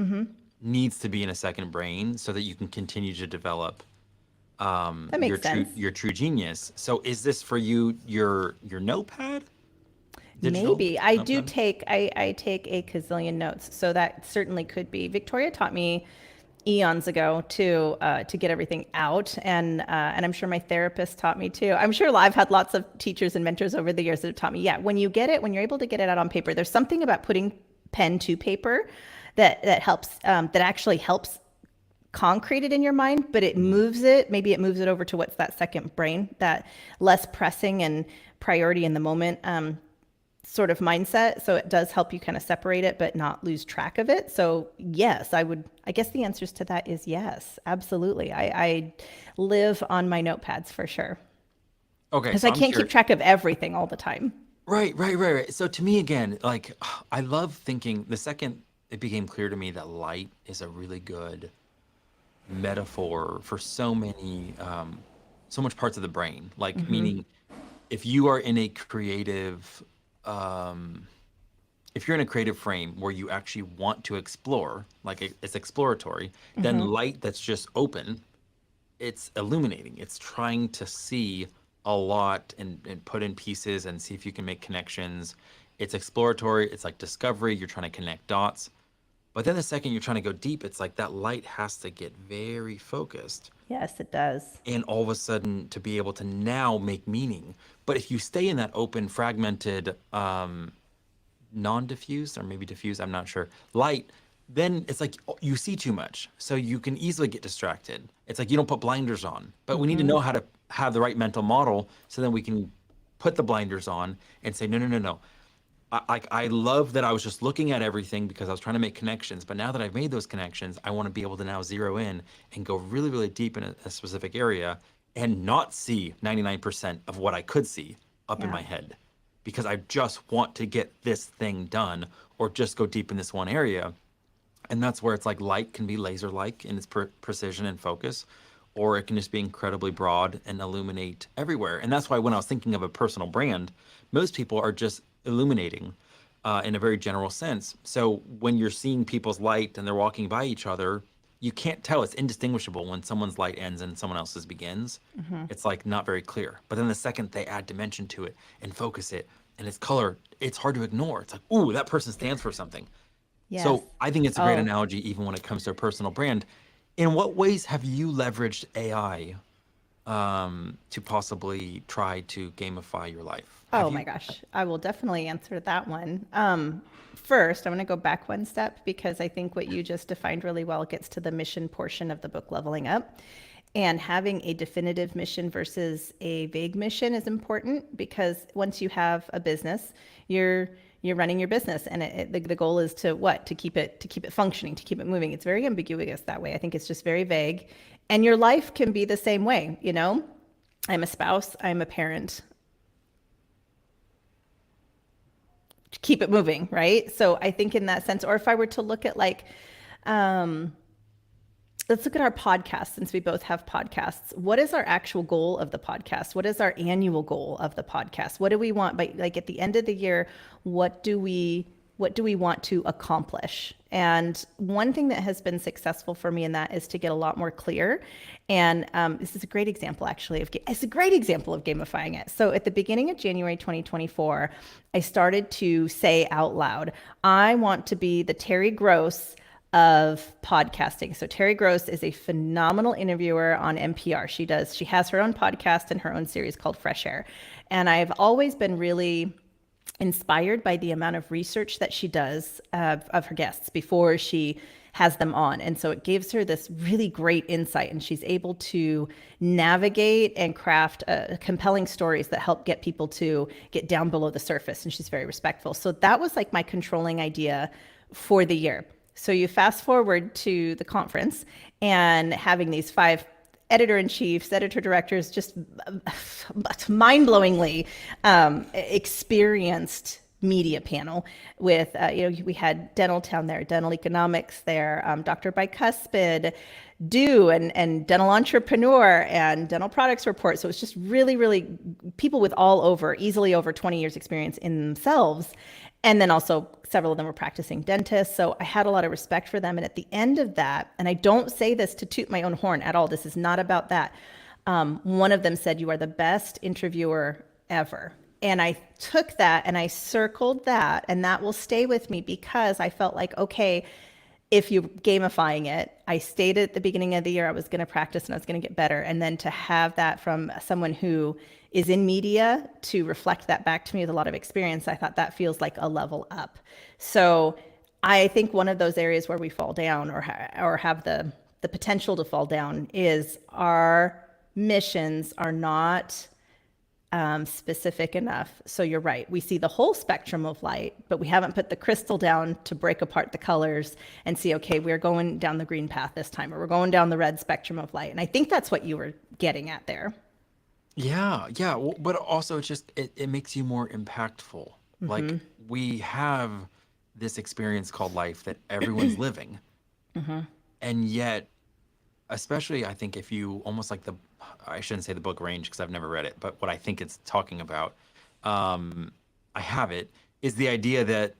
Speaker 1: needs to be in a second brain so that you can continue to develop
Speaker 2: That makes sense.
Speaker 1: your true genius. So is this for you your notepad? Digital
Speaker 2: Maybe. I do
Speaker 1: notepad?
Speaker 2: take I take a gazillion notes, so that certainly could be. Victoria taught me eons ago to get everything out, and I'm sure my therapist taught me too. I'm sure I've had lots of teachers and mentors over the years that have taught me. Yeah, when you're able to get it out on paper, there's something about putting pen to paper that helps that actually helps concrete it in your mind, but it moves it. Maybe it moves it over to what's that second brain, that less pressing and priority in the moment sort of mindset. So it does help you kind of separate it, but not lose track of it. So yes, I guess the answers to that is yes, absolutely. I live on my notepads for sure.
Speaker 1: Okay,
Speaker 2: Because
Speaker 1: so
Speaker 2: I
Speaker 1: I'm
Speaker 2: can't keep
Speaker 1: curious.
Speaker 2: track of everything all the time.
Speaker 1: Right. So to me again, like I love thinking the second it became clear to me that light is a really good metaphor for so many so much parts of the brain. Like meaning if you are in a creative um if you're in a creative frame where you actually want to explore, like it's exploratory, then light that's just open, it's illuminating. It's trying to see a lot and put in pieces and see if you can make connections. It's exploratory. It's like discovery. You're trying to connect dots. But then the second you're trying to go deep, it's like that light has to get very focused.
Speaker 2: Yes, it does.
Speaker 1: And all of a sudden to be able to now make meaning. But if you stay in that open, fragmented, non-diffused or maybe diffused, I'm not sure, light, then it's like you see too much. So you can easily get distracted. It's like you don't put blinders on, but we need to know how to have the right mental model so then we can put the blinders on and say, no, no, no, no. I love that I was just looking at everything because I was trying to make connections. But now that I've made those connections, I want to be able to now zero in and go really, really deep in a specific area and not see 99% of what I could see up in
Speaker 2: Yeah.
Speaker 1: my head because I just want to get this thing done or just go deep in this one area. And that's where it's like light can be laser like in its precision and focus, or it can just be incredibly broad and illuminate everywhere. And that's why when I was thinking of a personal brand, most people are just illuminating in a very general sense. So when you're seeing people's light and they're walking by each other, you can't tell. It's indistinguishable when someone's light ends and someone else's begins. It's like not very clear. But then the second they add dimension to it and focus it and its color, it's hard to ignore. It's like, ooh, that person stands for something.
Speaker 2: Yes.
Speaker 1: So I think it's a great
Speaker 2: Oh,
Speaker 1: analogy, even when it comes to a personal brand. In what ways have you leveraged AI to possibly try to gamify your life? Have
Speaker 2: oh my
Speaker 1: you?
Speaker 2: gosh. I will definitely answer that one. First, I'm going to go back one step because I think what you just defined really well gets to the mission portion of the book Leveling Up. And having a definitive mission versus a vague mission is important because once you have a business, you're running your business, and the goal is to what? To keep it functioning, to keep it moving. It's very ambiguous that way. I think it's just very vague, and your life can be the same way. I'm a spouse, I'm a parent. Keep it moving, right? So I think in that sense, or if I were to look at like, um, let's look at our podcast since we both have podcasts. What is our actual goal of the podcast? What is our annual goal of the podcast? What do we want by like at the end of the year? What do we want to accomplish? And one thing that has been successful for me in that is to get a lot more clear. And this is a great example, actually, it's a great example of gamifying it. So at the beginning of January 2024, I started to say out loud, I want to be the Terry Gross of podcasting. So Terry Gross is a phenomenal interviewer on NPR. She has her own podcast and her own series called Fresh Air. And I've always been really inspired by the amount of research that she does of her guests before she has them on. And so it gives her this really great insight, and she's able to navigate and craft compelling stories that help get people to get down below the surface. And she's very respectful. So that was like my controlling idea for the year. So you fast forward to the conference and having these 5 editor-in-chiefs, editor-directors, just mind-blowingly experienced media panel with, we had Dental Town there, Dental Economics there, Dr. Bicuspid, Do, and Dental Entrepreneur, and Dental Products Report. So it's just really, really people with easily over 20 years experience in themselves. And then also several of them were practicing dentists. So I had a lot of respect for them. And at the end of that, and I don't say this to toot my own horn at all, this is not about that. One of them said, "You are the best interviewer ever." And I took that and I circled that, and that will stay with me because I felt like, okay, if you're gamifying it, I stated at the beginning of the year I was going to practice and I was going to get better. And then to have that from someone who is in media to reflect that back to me with a lot of experience, I thought that feels like a level up. So I think one of those areas where we fall down or have the potential to fall down is our missions are not specific enough. So you're right. We see the whole spectrum of light, but we haven't put the crystal down to break apart the colors and see, okay, we're going down the green path this time, or we're going down the red spectrum of light. And I think that's what you were getting at there.
Speaker 1: Yeah, yeah. But also, it's just it makes you more impactful. Like we have this experience called life that everyone's living, and yet, especially I think if you almost like I shouldn't say the book range because I've never read it, but what I think it's talking about, I have it, is the idea that,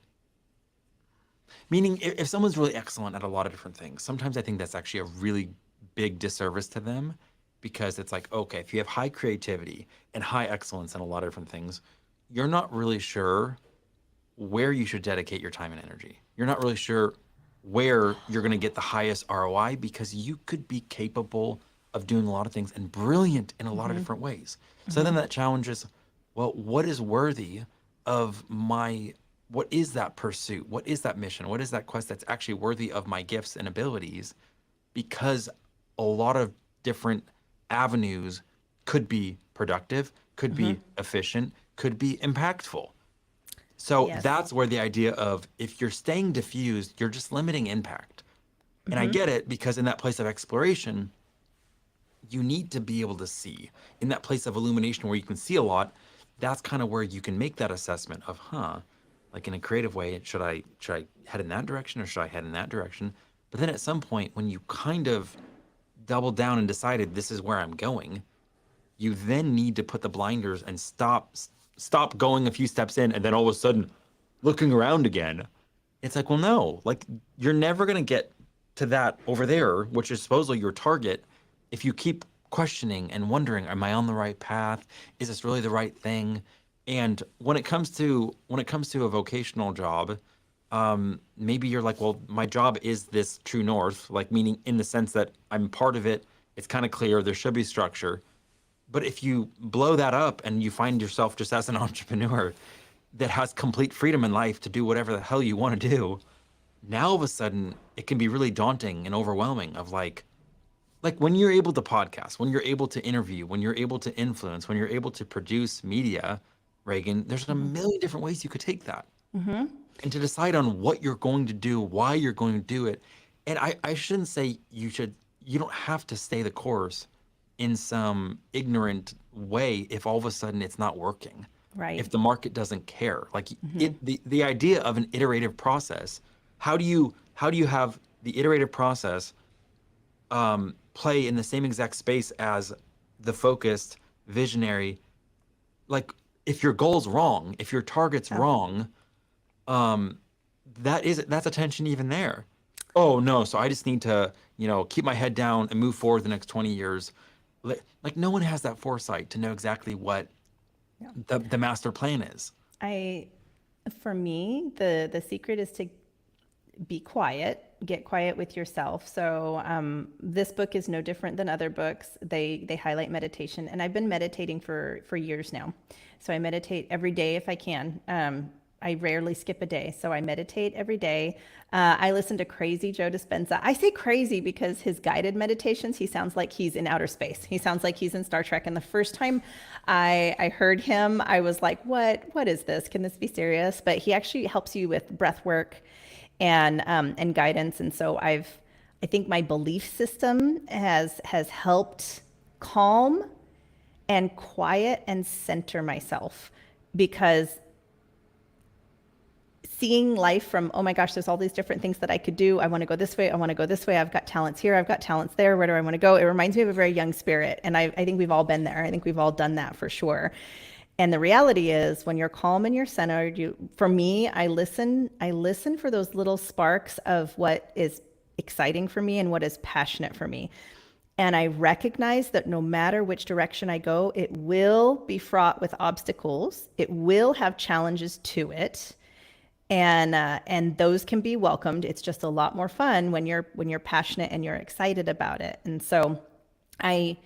Speaker 1: meaning if someone's really excellent at a lot of different things, sometimes I think that's actually a really big disservice to them because it's like, okay, if you have high creativity and high excellence in a lot of different things, you're not really sure where you should dedicate your time and energy. You're not really sure where you're going to get the highest ROI because you could be capable of doing a lot of things and brilliant in a lot of different ways. So then that challenges, well, what is worthy of my what is that pursuit? What is that mission? What is that quest that's actually worthy of my gifts and abilities? Because a lot of different avenues could be productive, could be efficient, could be impactful. So
Speaker 2: Yes.
Speaker 1: that's where the idea of if you're staying diffused, you're just limiting impact. And I get it because in that place of exploration, you need to be able to see. In that place of illumination where you can see a lot, that's kind of where you can make that assessment of, like in a creative way, should I head in that direction or should I head in that direction? But then at some point when you kind of doubled down and decided this is where I'm going, you then need to put the blinders and stop going a few steps in and then all of a sudden looking around again. It's like, well, no, like you're never going to get to that over there, which is supposedly your target, if you keep questioning and wondering, am I on the right path? Is this really the right thing? And when it comes to a vocational job, maybe you're like, well, my job is this true north, like meaning in the sense that I'm part of it. It's kind of clear. There should be structure. But if you blow that up and you find yourself just as an entrepreneur that has complete freedom in life to do whatever the hell you want to do, now all of a sudden it can be really daunting and overwhelming of like when you're able to podcast, when you're able to interview, when you're able to influence, when you're able to produce media, Reagan, there's a million different ways you could take that. And to decide on what you're going to do, why you're going to do it. And I shouldn't say you don't have to stay the course in some ignorant way if all of a sudden it's not working.
Speaker 2: Right.
Speaker 1: If the market doesn't care. Like the idea of an iterative process, how do you have the iterative process play in the same exact space as the focused visionary, like if your goal's wrong, if your target's wrong, that's a tension even there. Oh no, so I just need to, keep my head down and move forward the next 20 years. Like no one has that foresight to know exactly what the master plan is.
Speaker 2: I, for me, the secret is to be quiet, get quiet with yourself. So this book is no different than other books. They highlight meditation, and I've been meditating for years now. So I meditate every day if I can. I rarely skip a day, so I meditate every day. I listen to crazy Joe Dispenza. I say crazy because his guided meditations, he sounds like he's in outer space. He sounds like he's in Star Trek. And the first time I heard him, I was like, what is this? Can this be serious? But he actually helps you with breath work and guidance. And so I think my belief system has helped calm and quiet and center myself, because seeing life from, oh my gosh, there's all these different things that I could do. I want to go this way. I want to go this way. I've got talents here. I've got talents there. Where do I want to go? It reminds me of a very young spirit. And I think we've all been there. I think we've all done that for sure. And the reality is when you're calm and you're centered, for me, I listen for those little sparks of what is exciting for me and what is passionate for me. And I recognize that no matter which direction I go, it will be fraught with obstacles. It will have challenges to it. And those can be welcomed. It's just a lot more fun when you're passionate and you're excited about it. And so I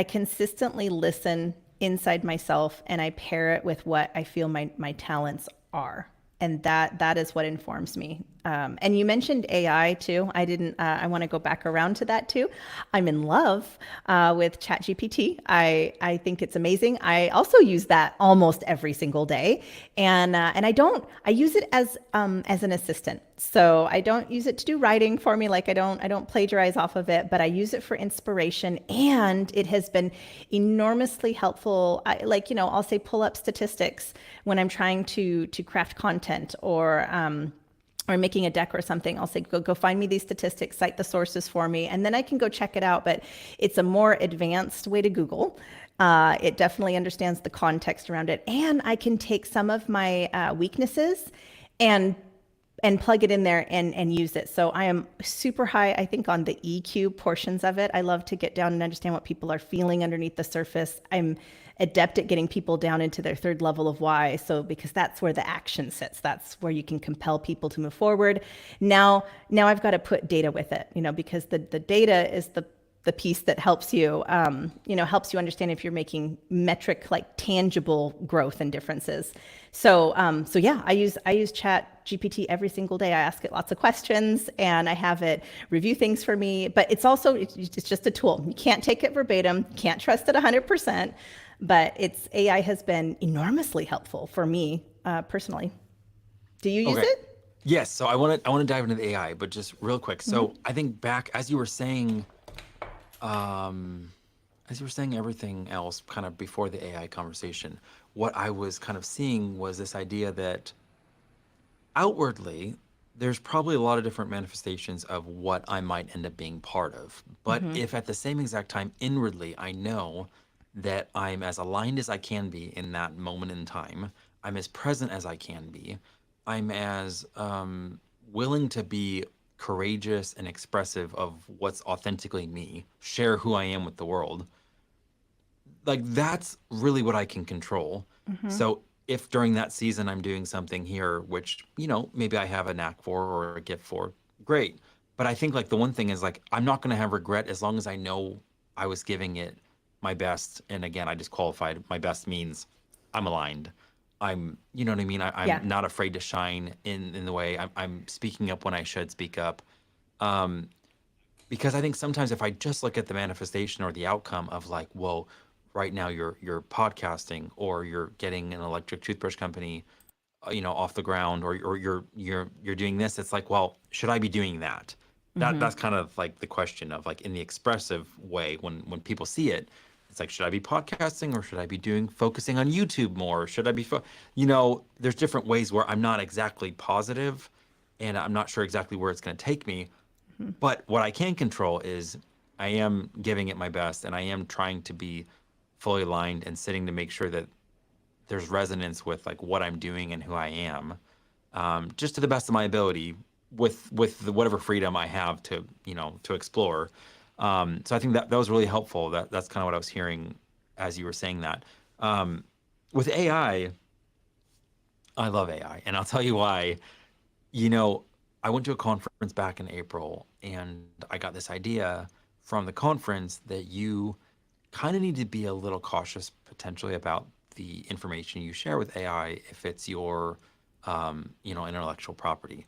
Speaker 2: consistently listen inside myself, and I pair it with what I feel my talents are. And that is what informs me. And you mentioned AI too. I want to go back around to that too. I'm in love with ChatGPT. I think it's amazing. I also use that almost every single day. And I use it as an assistant. So I don't use it to do writing for me. Like I don't plagiarize off of it, but I use it for inspiration, and it has been enormously helpful. I'll say pull up statistics when I'm trying to craft content or making a deck or something. I'll say, go find me these statistics, cite the sources for me, and then I can go check it out. But it's a more advanced way to Google. It definitely understands the context around it. And I can take some of my weaknesses and plug it in there and use it. So I am super high, I think, on the EQ portions of it. I love to get down and understand what people are feeling underneath the surface. I'm adept at getting people down into their third level of why. So because that's where the action sits. That's where you can compel people to move forward. Now I've got to put data with it, because the data is the piece that helps you, helps you understand if you're making metric, like tangible growth and differences. So yeah, I use Chat GPT every single day. I ask it lots of questions, and I have it review things for me. But it's just a tool. You can't take it verbatim. Can't trust it 100%. But AI has been enormously helpful for me personally. Do you use
Speaker 1: Okay.
Speaker 2: it?
Speaker 1: Yes. So I want to dive into the AI, but just real quick. So I think back um, as you were saying everything else kind of before the AI conversation, what I was kind of seeing was this idea that outwardly, there's probably a lot of different manifestations of what I might end up being part of. But if at the same exact time, inwardly, I know that I'm as aligned as I can be in that moment in time, I'm as present as I can be, I'm as willing to be courageous and expressive of what's authentically me, share who I am with the world, like that's really what I can control. So if during that season I'm doing something here, which, maybe I have a knack for or a gift for, great. But I think like the one thing is like, I'm not going to have regret as long as I know I was giving it my best. And again, I just qualified my best means I'm aligned. You know what I mean?
Speaker 2: Yeah.
Speaker 1: I'm not afraid to shine in the way I'm speaking up when I should speak up. Um, because I think sometimes if I just look at the manifestation or the outcome of like, whoa, right now you're podcasting or you're getting an electric toothbrush company, off the ground, or you're doing this, it's like, well, should I be doing that? That's kind of like the question of like in the expressive way when people see it, it's like, should I be podcasting or should I be doing focusing on YouTube more? Should I be, there's different ways where I'm not exactly positive and I'm not sure exactly where it's going to take me. But what I can control is I am giving it my best and I am trying to be fully aligned and sitting to make sure that there's resonance with like what I'm doing and who I am, just to the best of my ability with whatever freedom I have to to explore. So I think that was really helpful. That's kind of what I was hearing as you were saying that. Um, with AI, I love AI, and I'll tell you why. You know, I went to a conference back in April and I got this idea from the conference that you kind of need to be a little cautious potentially about the information you share with AI if it's your, intellectual property.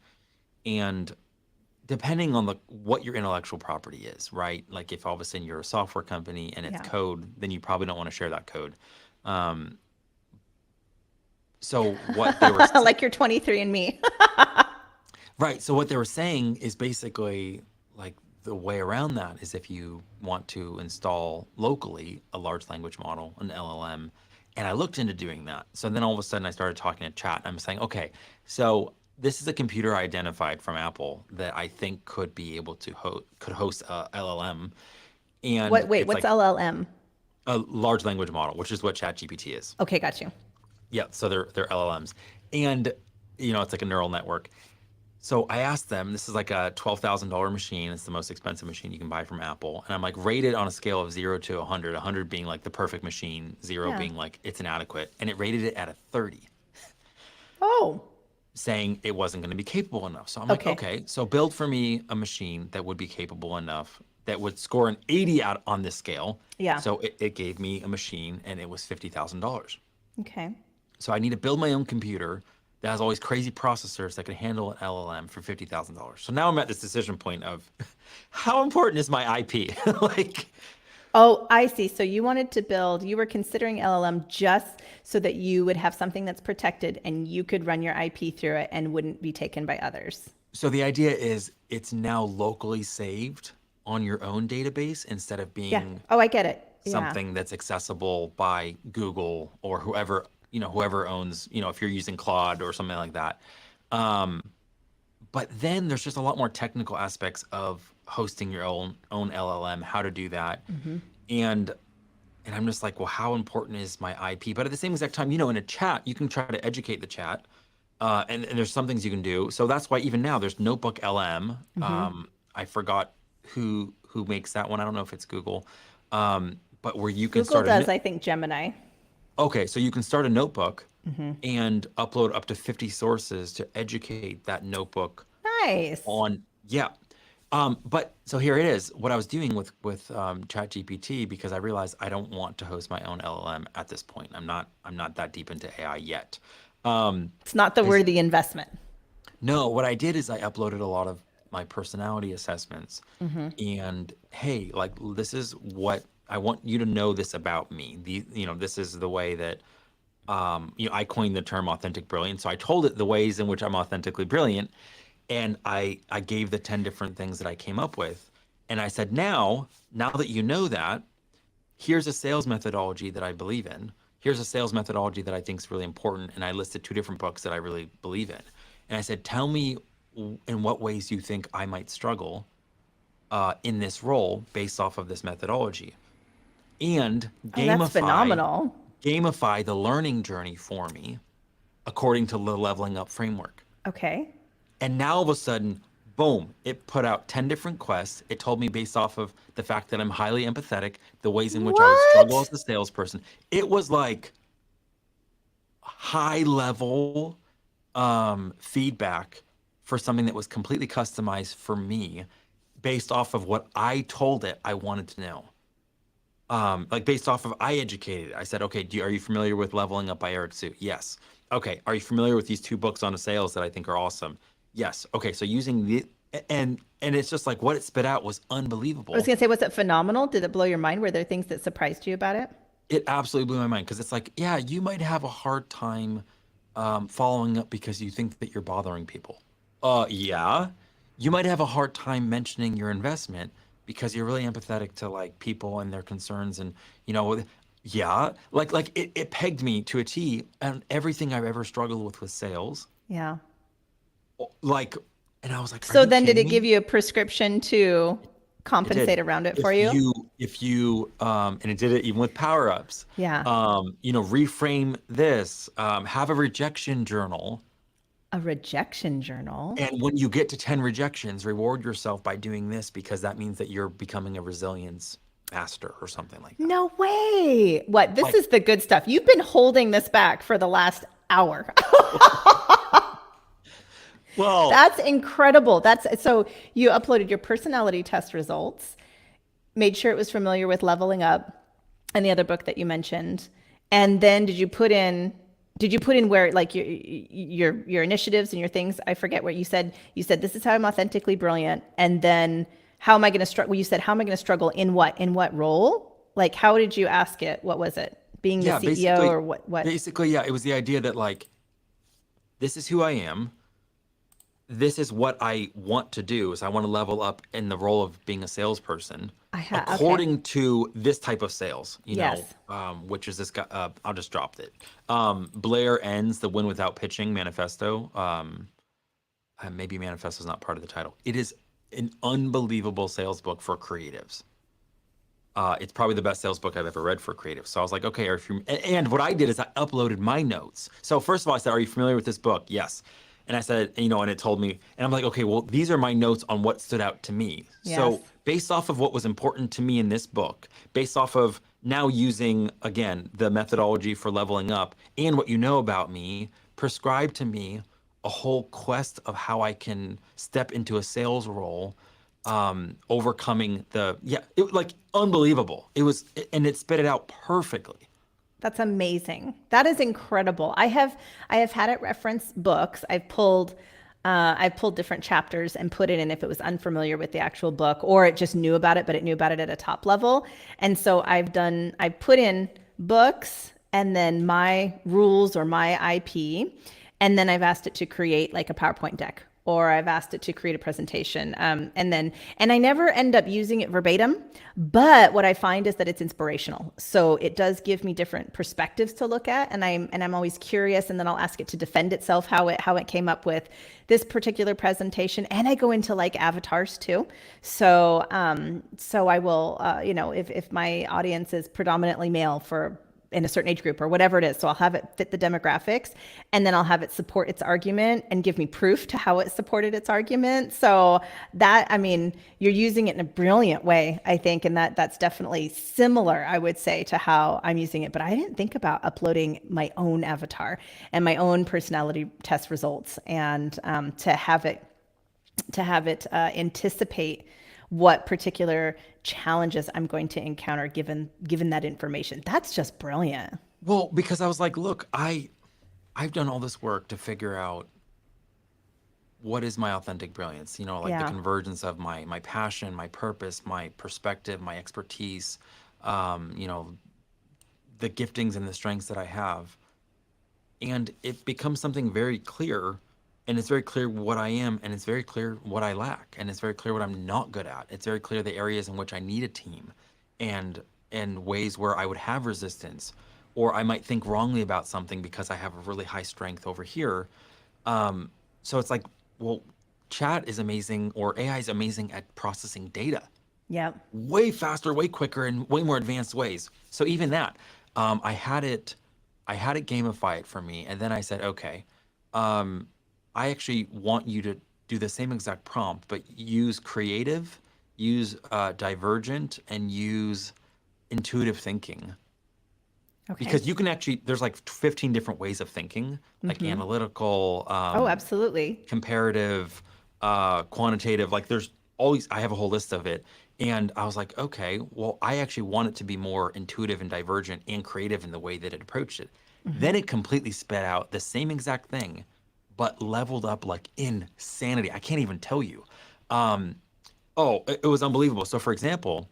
Speaker 1: And depending on what your intellectual property is, right? Like if all of a sudden you're a software company and it's
Speaker 2: Yeah.
Speaker 1: code, then you probably don't want to share that code. Um, so what they were
Speaker 2: Like you're 23 and me.
Speaker 1: Right. So what they were saying is basically like the way around that is if you want to install locally a large language model, an LLM, and I looked into doing that. So then all of a sudden I started talking to chat. I'm saying, okay, so this is a computer I identified from Apple that I think could be able to could host a LLM, and
Speaker 2: Wait,
Speaker 1: it's
Speaker 2: what's
Speaker 1: like
Speaker 2: LLM?
Speaker 1: a large language model, which is what ChatGPT is.
Speaker 2: Okay, got you.
Speaker 1: Yeah, so they're LLMs, and it's like a neural network. So I asked them, this is like a $12,000 machine. It's the most expensive machine you can buy from Apple. And I'm like, rated on a scale of 0 to 100, 100 being like the perfect machine, 0
Speaker 2: Yeah.
Speaker 1: being like it's inadequate. And it rated it at a 30,
Speaker 2: Oh,
Speaker 1: saying it wasn't going to be capable enough. So I'm like,
Speaker 2: okay.
Speaker 1: okay, so build for me a machine that would be capable enough, that would score an 80 out on this scale.
Speaker 2: Yeah.
Speaker 1: So it gave me a machine and it was $50,000.
Speaker 2: Okay.
Speaker 1: So I need to build my own computer that has all these crazy processors that can handle an LLM for $50,000. So now I'm at this decision point of how important is my IP? Like,
Speaker 2: Oh, I see. So you were considering LLM just so that you would have something that's protected and you could run your IP through it and wouldn't be taken by others.
Speaker 1: so the idea is it's now locally saved on your own database instead of
Speaker 2: Yeah.
Speaker 1: being
Speaker 2: Oh, I get it. Yeah.
Speaker 1: something that's accessible by Google or whoever owns, if you're using Claude or something like that. Um, but then there's just a lot more technical aspects of hosting your own LLM, how to do that. And and I'm just like, well, how important is my IP? But at the same exact time, in a chat, you can try to educate the chat. And there's some things you can do. So that's why even now there's Notebook LM. I forgot who makes that one. I don't know if it's Google. But where you can
Speaker 2: Google
Speaker 1: start
Speaker 2: does, I think, Gemini.
Speaker 1: okay, so you can start a notebook and upload up to 50 sources to educate that notebook
Speaker 2: Nice.
Speaker 1: on, yeah. But so here it is. What I was doing with ChatGPT, because I realized I don't want to host my own LLM at this point. I'm not that deep into AI yet.
Speaker 2: It's not the
Speaker 1: Is
Speaker 2: worthy investment.
Speaker 1: No, what I did is I uploaded a lot of my personality assessments,
Speaker 2: Mm-hmm.
Speaker 1: and hey, like this is what I want you to know this about me. This is the way that I coined the term authentic brilliance. So I told it the ways in which I'm authentically brilliant, and I gave the 10 different things that I came up with. And I said, now that you know that, here's a sales methodology that I believe in. Here's a sales methodology that I think is really important. And I listed two different books that I really believe in. And I said, tell me in what ways you think I might struggle in this role based off of this methodology, and
Speaker 2: Oh, that's phenomenal.
Speaker 1: gamify the learning journey for me according to the leveling up framework.
Speaker 2: Okay.
Speaker 1: And now all of a sudden, boom, it put out 10 different quests. It told me based off of the fact that I'm highly empathetic, the ways in which I would struggle
Speaker 2: What?
Speaker 1: as a salesperson. It was like high level feedback for something that was completely customized for me based off of what I told it I wanted to know. Like based off of I educated it. I said, okay, are you familiar with Leveling Up by Eric Sue? Yes. Okay. Are you familiar with these two books on sales that I think are awesome? Yes. Okay. So using the and it's just like what it spit out was
Speaker 2: I was
Speaker 1: unbelievable.
Speaker 2: going to say, was it phenomenal? Did it blow your mind? Were there things that surprised you about it?
Speaker 1: It absolutely blew my mind because it's like, yeah, you might have a hard time following up because you think that you're bothering people. Yeah. You might have a hard time mentioning your investment because you're really empathetic to like people and their concerns and you know, yeah, like it pegged me to a T and everything I've ever struggled with sales.
Speaker 2: Yeah.
Speaker 1: Like, and I was like, are
Speaker 2: So
Speaker 1: you
Speaker 2: then did
Speaker 1: kidding
Speaker 2: it give
Speaker 1: me?
Speaker 2: you a prescription to
Speaker 1: It did.
Speaker 2: compensate around it for you?
Speaker 1: If you and it did it even with power ups.
Speaker 2: Yeah.
Speaker 1: Reframe this, have a rejection journal.
Speaker 2: A rejection journal.
Speaker 1: And when you get to 10 rejections, reward yourself by doing this because that means that you're becoming a resilience master or something like that.
Speaker 2: No way. What? This
Speaker 1: Like,
Speaker 2: is the good stuff. You've been holding this back for the last hour.
Speaker 1: well,
Speaker 2: That's incredible. That's so you uploaded your personality test results, made sure it was familiar with leveling up and the other book that you mentioned. And then did you put in where like your initiatives and your things? I forget what you said. You said this is how I'm authentically brilliant. And then how am I going to struggle? Well, you said how am I going to struggle in what? In what role? Like how did you ask it? What was it? Being the
Speaker 1: yeah,
Speaker 2: CEO
Speaker 1: basically,
Speaker 2: or what?
Speaker 1: yeah, it was the idea that like, this is who I am. This is what I want to do is I want to level up in the role of being a salesperson
Speaker 2: Okay.
Speaker 1: according to this type of sales,
Speaker 2: Yes.
Speaker 1: which is this guy. I'll just drop it. Blair ends the Win Without Pitching manifesto. Maybe manifesto is not part of the title. It is an unbelievable sales book for creatives. It's probably the best sales book I've ever read for creatives. So I was like, okay, and what I did is I uploaded my notes. So first of all, I said, are you familiar with this book? Yes. And I said, and it told me, and I'm like, okay, well, these are my notes on what stood out to me.
Speaker 2: Yes.
Speaker 1: So based off of what was important to me in this book, based off of now using, again, the methodology for leveling up and what you know about me, prescribe to me a whole quest of how I can step into a sales role, overcoming it like unbelievable. And it spit it out perfectly.
Speaker 2: That's amazing. That is incredible. I have had it reference books. I've pulled different chapters and put it in if it was unfamiliar with the actual book or it just knew about it, but it knew about it at a top level. And so I've put in books and then my rules or my IP, and then I've asked it to create like a PowerPoint deck or I've asked it to create a presentation. And I never end up using it verbatim, but what I find is that it's inspirational. So it does give me different perspectives to look at, and I'm always curious. And then I'll ask it to defend itself how it came up with this particular presentation. And I go into like avatars too. So I will, if my audience is predominantly male for in a certain age group or whatever it is. So I'll have it fit the demographics and then I'll have it support its argument and give me proof to how it supported its argument. So that, I mean, you're using it in a brilliant way, I think. And that's definitely similar, I would say, to how I'm using it. But I didn't think about uploading my own avatar and my own personality test results and to have it to have it anticipate what particular challenges I'm going to encounter given that information. That's just brilliant.
Speaker 1: Well, because I was like, look, I've done all this work to figure out what is my authentic brilliance, like the
Speaker 2: Yeah.
Speaker 1: convergence of my passion, my purpose, my perspective, my expertise, you know, the giftings and the strengths that I have. And it becomes something very clear, and it's very clear what I am, and it's very clear what I lack, and it's very clear what I'm not good at. It's very clear the areas in which I need a team, and ways where I would have resistance, or I might think wrongly about something because I have a really high strength over here. So it's like, well, chat is amazing, or AI is amazing at processing data
Speaker 2: Yep.
Speaker 1: way faster, way quicker, in way more advanced ways. So even that, I had it, gamify it for me, and then I said, okay, I actually want you to do the same exact prompt, but use creative, use divergent, and use intuitive thinking.
Speaker 2: Okay.
Speaker 1: Because you can actually, there's like 15 different ways of thinking, like analytical,
Speaker 2: Oh, absolutely.
Speaker 1: comparative, quantitative. Like there's always, I have a whole list of it. And I was like, okay, well, I actually want it to be more intuitive and divergent and creative in the way that it approached it. Then it completely sped out the same exact thing, but leveled up like insanity. I can't even tell you. Um, oh, it was unbelievable. So, for example,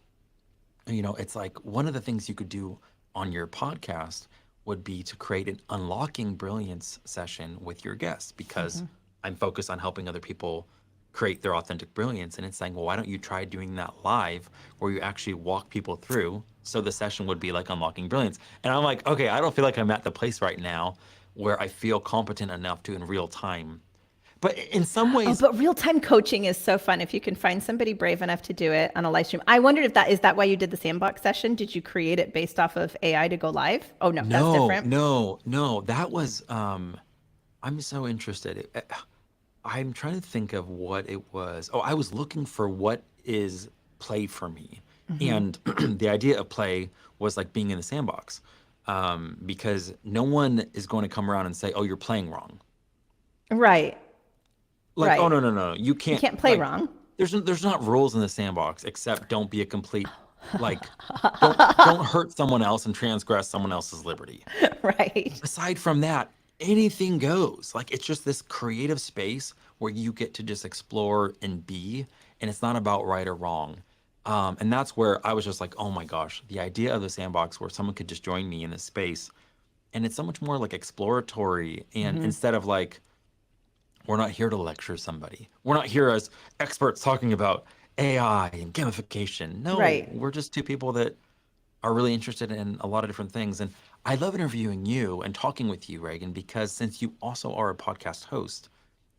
Speaker 1: it's like one of the things you could do on your podcast would be to create an unlocking brilliance session with your guests, because I'm focused on helping other people create their authentic brilliance. And it's saying, well, why don't you try doing that live where you actually walk people through? So the session would be like unlocking brilliance. And I'm like, okay, I don't feel like I'm at the place right now where I feel competent enough to in real time. But in some
Speaker 2: Oh,
Speaker 1: ways,
Speaker 2: but real-time coaching is so fun if you can find somebody brave enough to do it on a live stream. I wondered if that is that why you did the Sandbox session? Did you create it based off of AI to go live? Oh no, that's
Speaker 1: no,
Speaker 2: different.
Speaker 1: no, no, that was, I'm so interested. I'm trying to think of what it was. Oh, I was looking for what is play for me. And the idea of play was like being in the sandbox, because no one is going to come around and say, oh, you're playing wrong.
Speaker 2: Right.
Speaker 1: Like, oh,
Speaker 2: Right.
Speaker 1: no, no, no, you
Speaker 2: You
Speaker 1: can't,
Speaker 2: can't play
Speaker 1: like,
Speaker 2: wrong.
Speaker 1: there's not rules in the sandbox except don't be a complete, like, don't hurt someone else and transgress someone else's liberty.
Speaker 2: Right.
Speaker 1: Aside from that, anything goes. Like it's just this creative space where you get to just explore and be, and it's not about right or wrong. And that's where I was just like, oh my gosh, the idea of the sandbox where someone could just join me in this space, and it's so much more like exploratory. And instead of like, we're not here to lecture somebody, we're not here as experts talking about AI and gamification. No,
Speaker 2: Right.
Speaker 1: we're just two people that are really interested in a lot of different things. And I love interviewing you and talking with you, Reagan, because since you also are a podcast host,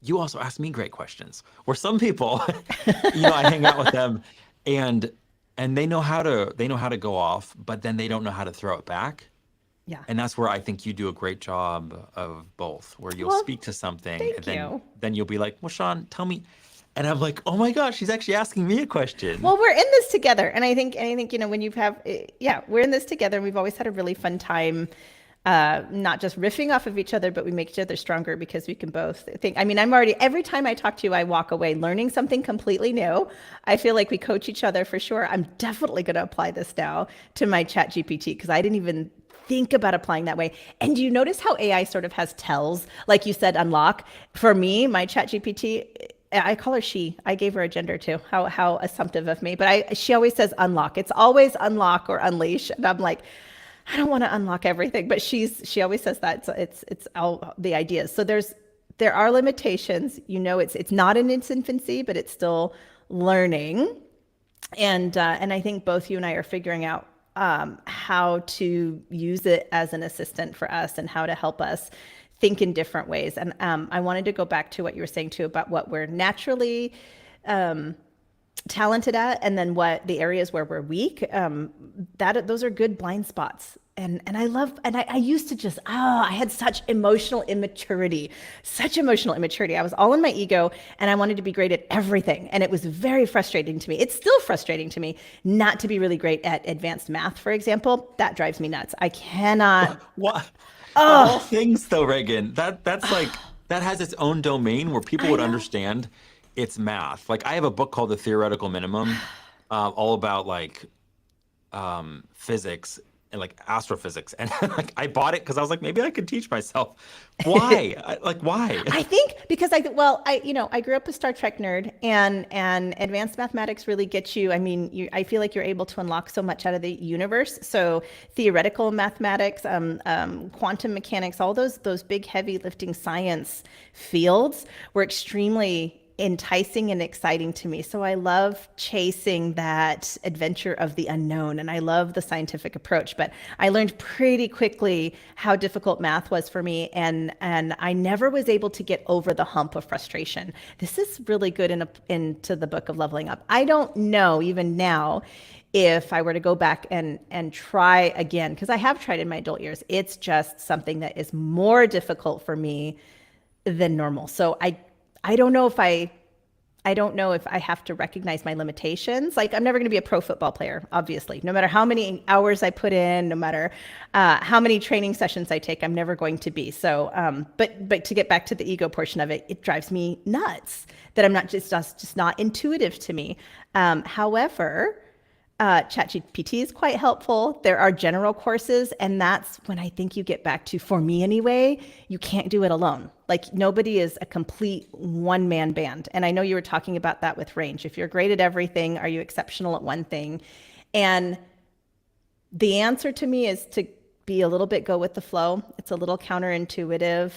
Speaker 1: you also ask me great questions. Where some people, I hang out with them, and they know how to go off, but then they don't know how to throw it back.
Speaker 2: Yeah.
Speaker 1: And that's where I think you do a great job of both, where you'll
Speaker 2: Well,
Speaker 1: speak to something and
Speaker 2: thank
Speaker 1: then
Speaker 2: you.
Speaker 1: then you'll be like, well, Sean, tell me. And I'm like, oh my gosh, she's actually asking me a question.
Speaker 2: Well, we're in this together, and I think when you have, yeah, we're in this together, and we've always had a really fun time, not just riffing off of each other, but we make each other stronger because we can both think. I mean, I'm already every time I talk to you, I walk away learning something completely new. I feel like we coach each other for sure. I'm definitely going to apply this now to my Chat GPT because I didn't even think about applying that way. And do you notice how AI sort of has tells, like you said, unlock? For me, my Chat GPT, I call her she. I gave her a gender too. How assumptive of me. But she always says unlock. It's always unlock or unleash. And I'm like, I don't want to unlock everything. But she always says that. So it's all the ideas. So there are limitations. It's not in its infancy, but it's still learning. And I think both you and I are figuring out how to use it as an assistant for us and how to help us think in different ways. And I wanted to go back to what you were saying too about what we're naturally talented at, and then what the areas where we're weak. Those are good blind spots. And I used to just I had such emotional immaturity. I was all in my ego, and I wanted to be great at everything, and it was very frustrating to me. It's still frustrating to me not to be really great at advanced math, for example. That drives me nuts. I cannot.
Speaker 1: What? Of all things, though, Reagan, that's like that has its own domain where people
Speaker 2: I
Speaker 1: would
Speaker 2: know.
Speaker 1: understand it's math. Like I have a book called The Theoretical Minimum, all about like physics and like astrophysics, and like I bought it because I was like, maybe I could teach myself. Why? Like why?
Speaker 2: I think because I grew up a Star Trek nerd, and advanced mathematics really gets you. I mean, I feel like you're able to unlock so much out of the universe. So theoretical mathematics, quantum mechanics, all those big heavy lifting science fields were extremely enticing and exciting to me. So I love chasing that adventure of the unknown, and I love the scientific approach. But I learned pretty quickly how difficult math was for me, and I never was able to get over the hump of frustration. This is really good into the book of Leveling Up. I don't know even now if I were to go back and try again, because I have tried in my adult years. It's just something that is more difficult for me than normal. So I don't know if I have to recognize my limitations. Like I'm never going to be a pro football player, obviously. No matter how many hours I put in, no matter how many training sessions I take, I'm never going to be. So, but to get back to the ego portion of it, it drives me nuts that I'm not just not intuitive to me. However, ChatGPT is quite helpful. There are general courses, and that's when I think you get back to, for me anyway, you can't do it alone. Like nobody is a complete one-man band. And I know you were talking about that with range. If you're great at everything, are you exceptional at one thing? And the answer to me is to be a little bit go with the flow. It's a little counterintuitive.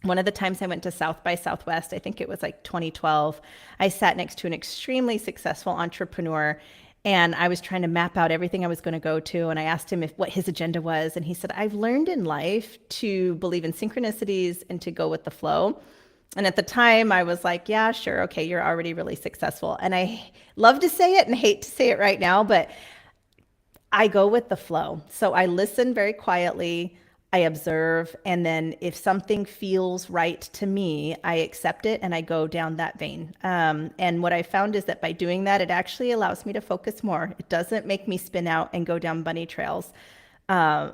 Speaker 2: One of the times I went to South by Southwest, I think it was like 2012, I sat next to an extremely successful entrepreneur, and I was trying to map out everything I was going to go to. And I asked him what his agenda was. And he said, I've learned in life to believe in synchronicities and to go with the flow. And at the time I was like, yeah, sure. Okay. You're already really successful. And I love to say it and hate to say it right now, but I go with the flow. So I listen very quietly. I observe, and then if something feels right to me, I accept it and I go down that vein. And what I found is that by doing that, it actually allows me to focus more. It doesn't make me spin out and go down bunny trails. I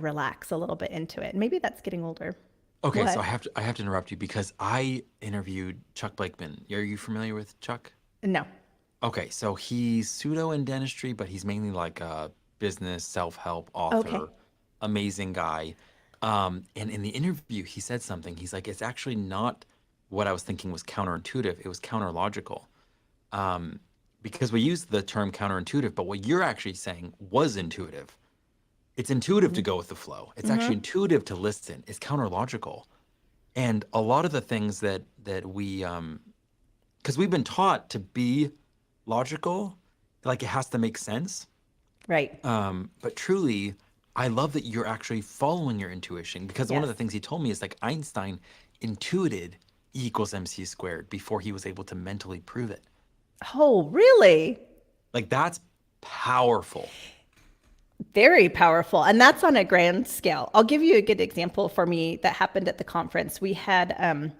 Speaker 2: relax a little bit into it. Maybe that's getting older.
Speaker 1: Okay, so
Speaker 2: What?
Speaker 1: I have to interrupt you because I interviewed Chuck Blakeman. Are you familiar with Chuck?
Speaker 2: No.
Speaker 1: Okay, so he's pseudo in dentistry, but he's mainly like a business self-help
Speaker 2: Okay.
Speaker 1: author, amazing guy. And in the interview, he said something. He's like, it's actually not what I was thinking was counterintuitive. It was counterlogical. Um, because we use the term counterintuitive, but what you're actually saying was intuitive. It's intuitive to go with the flow. It's actually
Speaker 2: Mm-hmm.
Speaker 1: intuitive to listen. It's counterlogical. And a lot of the things that we because we've been taught to be logical, like it has to make sense.
Speaker 2: Right.
Speaker 1: But truly, I love that you're actually following your intuition because one of
Speaker 2: Yes.
Speaker 1: the things he told me is like Einstein intuited E equals MC squared before he was able to mentally prove it.
Speaker 2: Oh, really?
Speaker 1: Like that's powerful.
Speaker 2: Very powerful. And that's on a grand scale. I'll give you a good example for me that happened at the conference. We had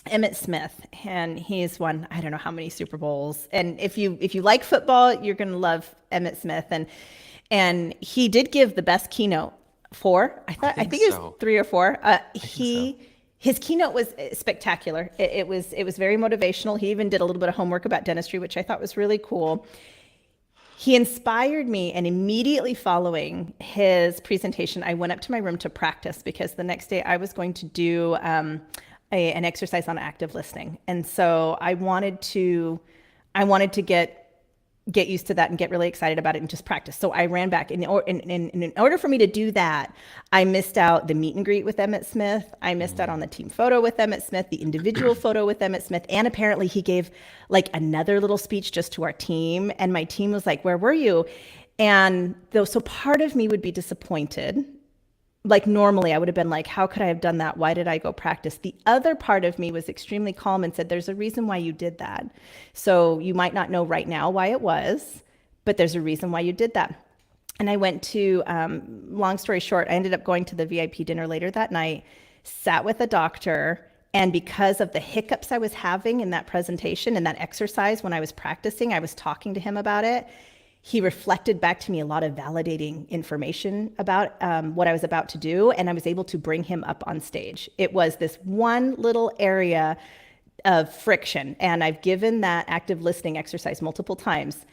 Speaker 2: Emmett Smith, and he's won I don't know how many Super Bowls. And if you like football, you're going to love Emmett Smith. And he did give the best keynote for I
Speaker 1: think
Speaker 2: think it was
Speaker 1: so.
Speaker 2: 3 or 4.
Speaker 1: I think so.
Speaker 2: His keynote was spectacular. It was very motivational. He even did a little bit of homework about dentistry, which I thought was really cool. He inspired me, and immediately following his presentation, I went up to my room to practice because the next day I was going to do an exercise on active listening, and so I wanted to get used to that and get really excited about it and just practice. So I ran back. In order for me to do that, I missed out the meet and greet with Emmett Smith. I missed out on the
Speaker 1: Mm.
Speaker 2: team photo with Emmett Smith, the individual photo with Emmett Smith. And apparently he gave like another little speech just to our team. And my team was like, where were you? And though, so part of me would be disappointed. Like normally I would have been like, how could I have done that? Why did I go practice? The other part of me was extremely calm and said, there's a reason why you did that. So you might not know right now why it was, but there's a reason why you did that. And I went to, long story short, I ended up going to the VIP dinner later that night, sat with a doctor. And because of the hiccups I was having in that presentation and that exercise when I was practicing, I was talking to him about it. He reflected back to me a lot of validating information about what I was about to do, and I was able to bring him up on stage. It was this one little area of friction. And I've given that active listening exercise multiple times.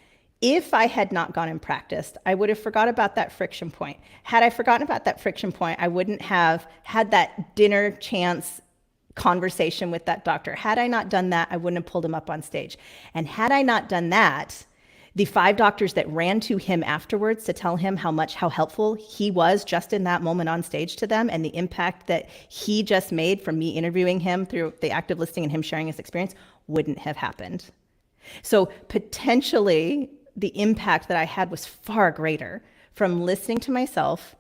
Speaker 2: If I had not gone and practiced, I would have forgot about that friction point. Had I forgotten about that friction point, I wouldn't have had that dinner chance conversation with that doctor. Had I not done that, I wouldn't have pulled him up on stage. And had I not done that, the 5 doctors that ran to him afterwards to tell him how helpful he was just in that moment on stage to them, and the impact that he just made from me interviewing him through the active listening and him sharing his experience wouldn't have happened. So potentially the impact that I had was far greater from listening to myself,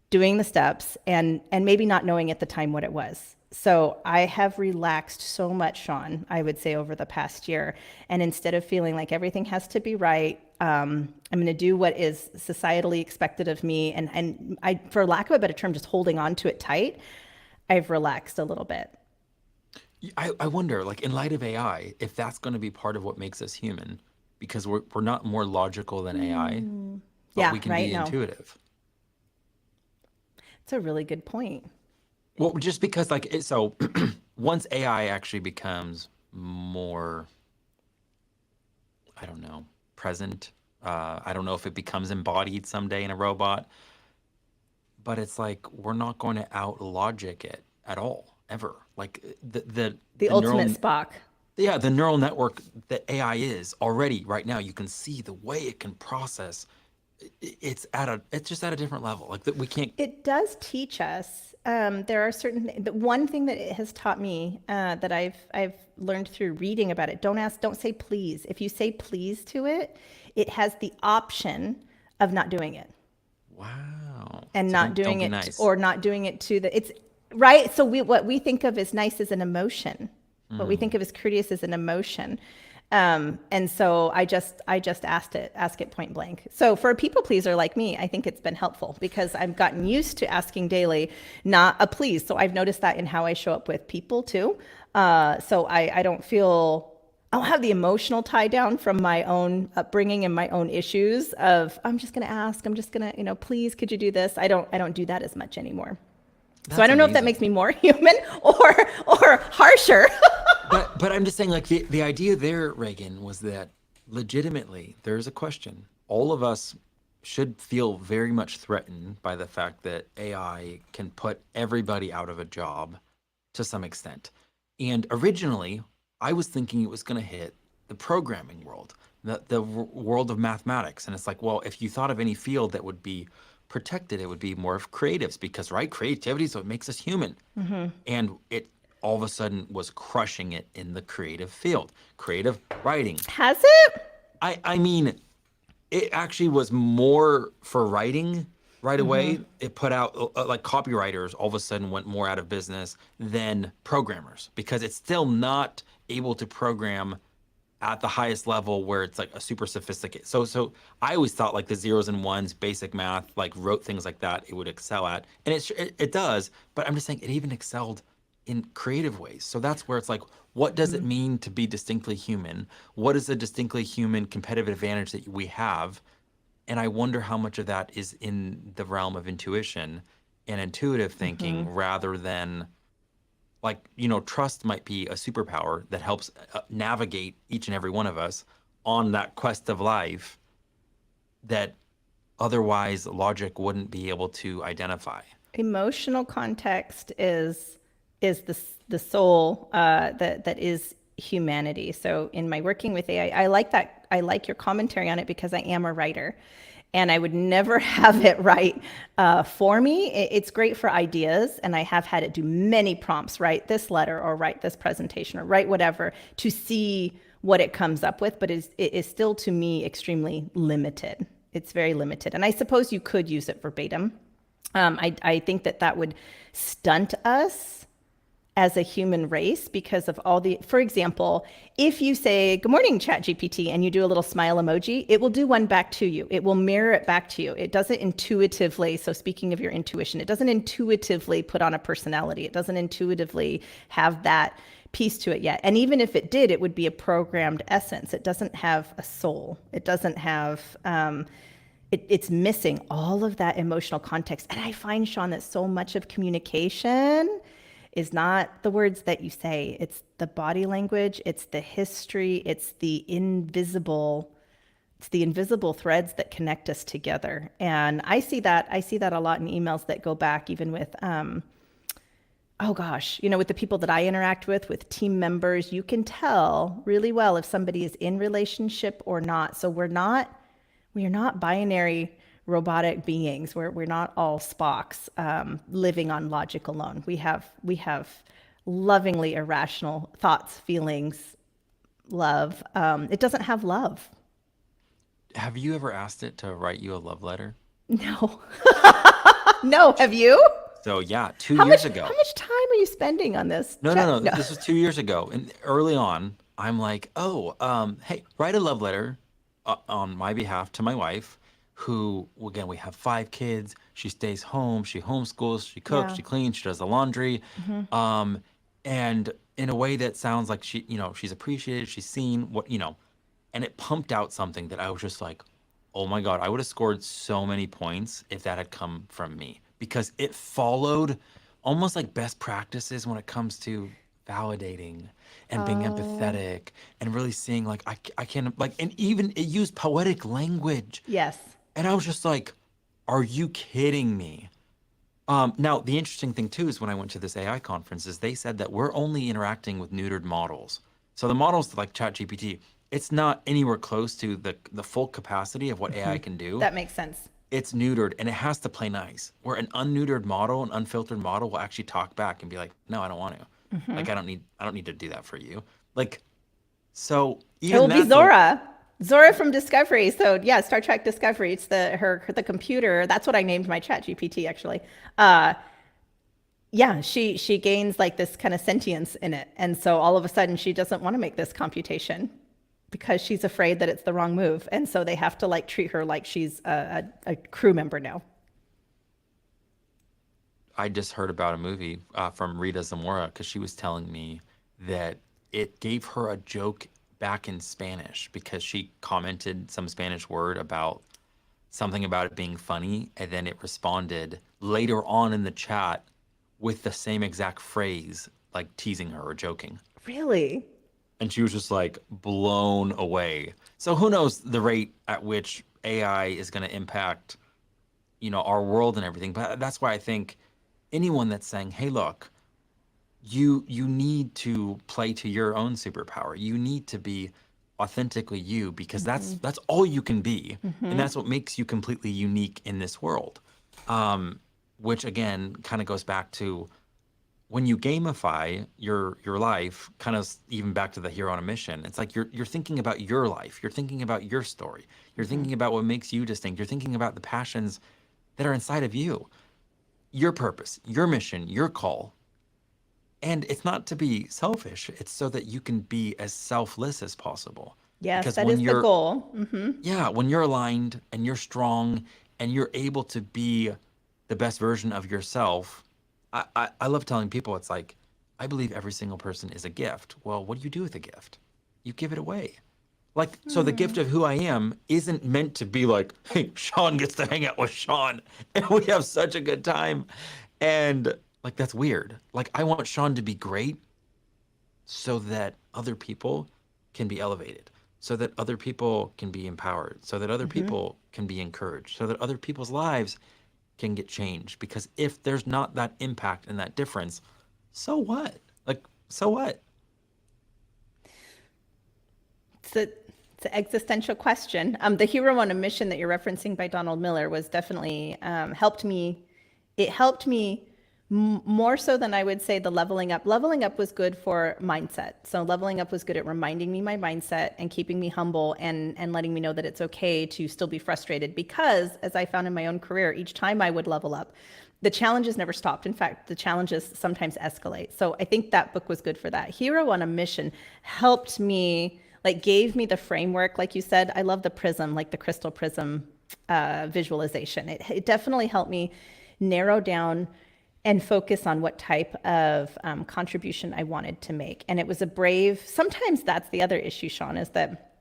Speaker 2: doing the steps, and maybe not knowing at the time what it was. So I have relaxed so much, Sean, I would say, over the past year. And instead of feeling like everything has to be right, I'm going to do what is societally expected of me. And I, for lack of a better term, just holding on to it tight, I've relaxed a little bit.
Speaker 1: I wonder, like in light of AI, if that's going to be part of what makes us human, because we're not more logical than AI, but
Speaker 2: Yeah,
Speaker 1: we can
Speaker 2: right?
Speaker 1: be
Speaker 2: No,
Speaker 1: intuitive.
Speaker 2: it's a really good point.
Speaker 1: Well, just because so once AI actually becomes more, I don't know, present, I don't know if it becomes embodied someday in a robot, but it's like we're not going to out logic it at all, ever. Like
Speaker 2: The
Speaker 1: the
Speaker 2: ultimate
Speaker 1: neural,
Speaker 2: Spock.
Speaker 1: yeah, the neural network that AI is already right now, you can see the way it can process. It's just at a different level. Like that we can't.
Speaker 2: It does teach us. There are certain. The one thing that it has taught me that I've learned through reading about it. Don't say please. If you say please to it, it has the option of not doing it
Speaker 1: Wow.
Speaker 2: and
Speaker 1: So
Speaker 2: not
Speaker 1: don't
Speaker 2: doing
Speaker 1: be
Speaker 2: it
Speaker 1: nice.
Speaker 2: or not doing it to the. It's right. So what we think of as nice is an emotion. What we think of as courteous is an emotion. And so I just ask it point blank. So for a people pleaser like me, I think it's been helpful because I've gotten used to asking daily, not a please. So I've noticed that in how I show up with people too. So I don't feel, I don't have the emotional tie down from my own upbringing and my own issues of, I'm just going to ask, I'm just going to, please, could you do this? I don't do that as much anymore. So I
Speaker 1: That's
Speaker 2: don't know if that
Speaker 1: amazing.
Speaker 2: makes me more human or harsher.
Speaker 1: But I'm just saying, like the idea there, Reagan, was that legitimately there's a question. All of us should feel very much threatened by the fact that AI can put everybody out of a job to some extent. And originally, I was thinking it was going to hit the programming world, the world of mathematics. And it's like, well, if you thought of any field that would be protected, it would be more of creatives because, right, creativity is what makes us human. And it all of a sudden was crushing it in the creative field, creative writing.
Speaker 2: Has it?
Speaker 1: I mean, it actually was more for writing right away. It put out like copywriters all of a sudden went more out of business than programmers because it's still not able to program at the highest level where it's like a super sophisticated. So I always thought like the zeros and ones, basic math, like wrote things like that, it would excel at, and it does. But I'm just saying it even excelled in creative ways. So that's where it's like, what does it mean to be distinctly human? What is a distinctly human competitive advantage that we have? And I wonder how much of that is in the realm of intuition and intuitive thinking rather than like, trust might be a superpower that helps navigate each and every one of us on that quest of life that otherwise logic wouldn't be able to identify.
Speaker 2: Emotional context is the soul that is humanity. So in my working with AI, I like that. I like your commentary on it because I am a writer, and I would never have it write for me. It's great for ideas, and I have had it do many prompts, write this letter or write this presentation or write whatever to see what it comes up with. But it is still to me extremely limited. It's very limited, and I suppose you could use it verbatim. I think that would stunt us as a human race because of all the, for example, if you say, good morning, ChatGPT, and you do a little smile emoji, it will do one back to you. It will mirror it back to you. It doesn't intuitively, so speaking of your intuition, it doesn't intuitively put on a personality. It doesn't intuitively have that piece to it yet. And even if it did, it would be a programmed essence. It doesn't have a soul. It doesn't have, it's missing all of that emotional context. And I find, Sean, that so much of communication is not the words that you say. It's the body language, it's the history, it's the invisible threads that connect us together. And I see that a lot in emails that go back even with oh gosh, with the people that I interact with team members, you can tell really well if somebody is in relationship or not. So we are not binary robotic beings. We're not all Spocks living on logic alone. We have lovingly irrational thoughts, feelings, love. It doesn't have love.
Speaker 1: Have you ever asked it to write you a love letter?
Speaker 2: No, no. Have you?
Speaker 1: So yeah, 2 years
Speaker 2: How
Speaker 1: ago.
Speaker 2: much time are you spending on this
Speaker 1: No, no,
Speaker 2: chat?
Speaker 1: no.
Speaker 2: No.
Speaker 1: This was 2 years ago, and early on, I'm like, oh, hey, write a love letter on my behalf to my wife, who, again, we have 5 kids. She stays home. She homeschools. She cooks.
Speaker 2: Yeah.
Speaker 1: She cleans. She does the laundry,
Speaker 2: Hmm.
Speaker 1: um, and in a way that sounds like she's appreciated. She's seen and it pumped out something that I was just like, oh my God, I would have scored so many points if that had come from me because it followed almost like best practices when it comes to validating and being
Speaker 2: Oh,
Speaker 1: empathetic and really seeing like I can like, and even it used poetic language.
Speaker 2: yes.
Speaker 1: And I was just like, are you kidding me? Now, the interesting thing too is when I went to this AI conference is they said that we're only interacting with neutered models. So the models like ChatGPT, it's not anywhere close to the full capacity of what AI can do.
Speaker 2: That makes sense.
Speaker 1: It's neutered and it has to play nice. Where an unneutered model, an unfiltered model will actually talk back and be like, "No, I don't want to. Like I don't need to do that for you." Like so
Speaker 2: It will
Speaker 1: even
Speaker 2: be
Speaker 1: that's a
Speaker 2: Zora. Zora from Discovery. So yeah, Star Trek Discovery. It's the computer. That's what I named my chat GPT actually. Uh yeah, she gains like this kind of sentience in it. And so all of a sudden she doesn't want to make this computation because she's afraid that it's the wrong move. And so they have to like treat her like she's a crew member now.
Speaker 1: I just heard about a movie from Rita Zamora because she was telling me that it gave her a joke back in Spanish because she commented some Spanish word about something about it being funny, and then it responded later on in the chat with the same exact phrase, like teasing her or joking.
Speaker 2: Really?
Speaker 1: And she was just like blown away. So who knows the rate at which AI is going to impact, our world and everything. But that's why I think anyone that's saying, "Hey, look, you need to play to your own superpower. You need to be authentically you because that's all you can be, and that's what makes you completely unique in this world." Which again kind of goes back to when you gamify your life, kind of even back to the hero on a mission. It's like you're thinking about your life, you're thinking about your story, you're thinking about what makes you distinct, you're thinking about the passions that are inside of you, your purpose, your mission, your call. And it's not to be selfish, it's so that you can be as selfless as possible.
Speaker 2: Yes,
Speaker 1: Because
Speaker 2: that
Speaker 1: when
Speaker 2: is the
Speaker 1: you're,
Speaker 2: goal. Hmm.
Speaker 1: yeah, when you're aligned and you're strong and you're able to be the best version of yourself, I love telling people it's like, I believe every single person is a gift. Well, what do you do with a gift? You give it away. Like, so the gift of who I am isn't meant to be like, hey, Sean gets to hang out with Sean and we have such a good time. And like, that's weird. Like, I want Sean to be great so that other people can be elevated, so that other people can be empowered, so that other people can be encouraged, so that other people's lives can get changed. Because if there's not that impact and that difference, so what? Like, so what?
Speaker 2: It's a it's an existential question. The hero on a mission that you're referencing by Donald Miller was definitely helped me. It helped me more so than I would say the leveling up. Leveling up was good for mindset. So leveling up was good at reminding me my mindset and keeping me humble and letting me know that it's okay to still be frustrated because as I found in my own career, each time I would level up, the challenges never stopped. In fact, the challenges sometimes escalate. So I think that book was good for that. Hero on a Mission helped me, like gave me the framework. Like you said, I love the prism, like the crystal prism visualization. It definitely helped me narrow down and focus on what type of contribution I wanted to make. And it was a brave, sometimes that's the other issue, Sean, is that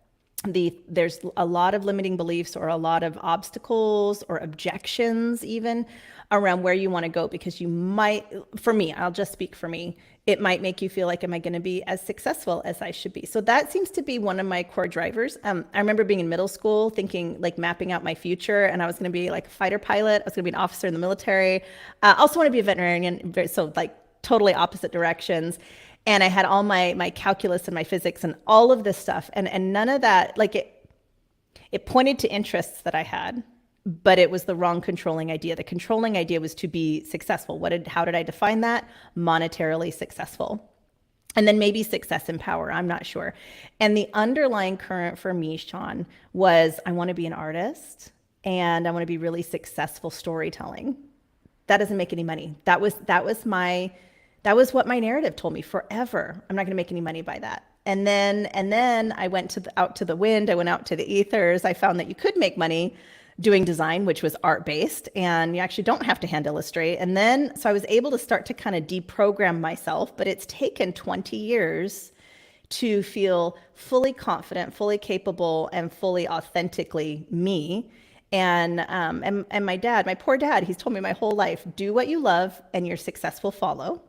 Speaker 2: There's a lot of limiting beliefs or a lot of obstacles or objections even around where you want to go, because you might, for me, I'll just speak for me, it might make you feel like, am I going to be as successful as I should be? So that seems to be one of my core drivers. I remember being in middle school thinking, like, mapping out my future, and I was going to be like a fighter pilot. I was going to be an officer in the military. I also want to be a veterinarian. So like totally opposite directions. And I had all my calculus and my physics and all of this stuff. And none of that, like, it pointed to interests that I had, but it was the wrong controlling idea. The controlling idea was to be successful. How did I define that? Monetarily successful. And then maybe success and power, I'm not sure. And the underlying current for me, Sean, was I want to be an artist and I want to be really successful storytelling. That doesn't make any money. That was what my narrative told me forever. I'm not going to make any money by that. And then I went out to the wind. I went out to the ethers. I found that you could make money doing design, which was art-based, and you actually don't have to hand illustrate. And then, so I was able to start to kind of deprogram myself, but it's taken 20 years to feel fully confident, fully capable, and fully authentically me. And my dad, my poor dad, he's told me my whole life, do what you love and your success will follow.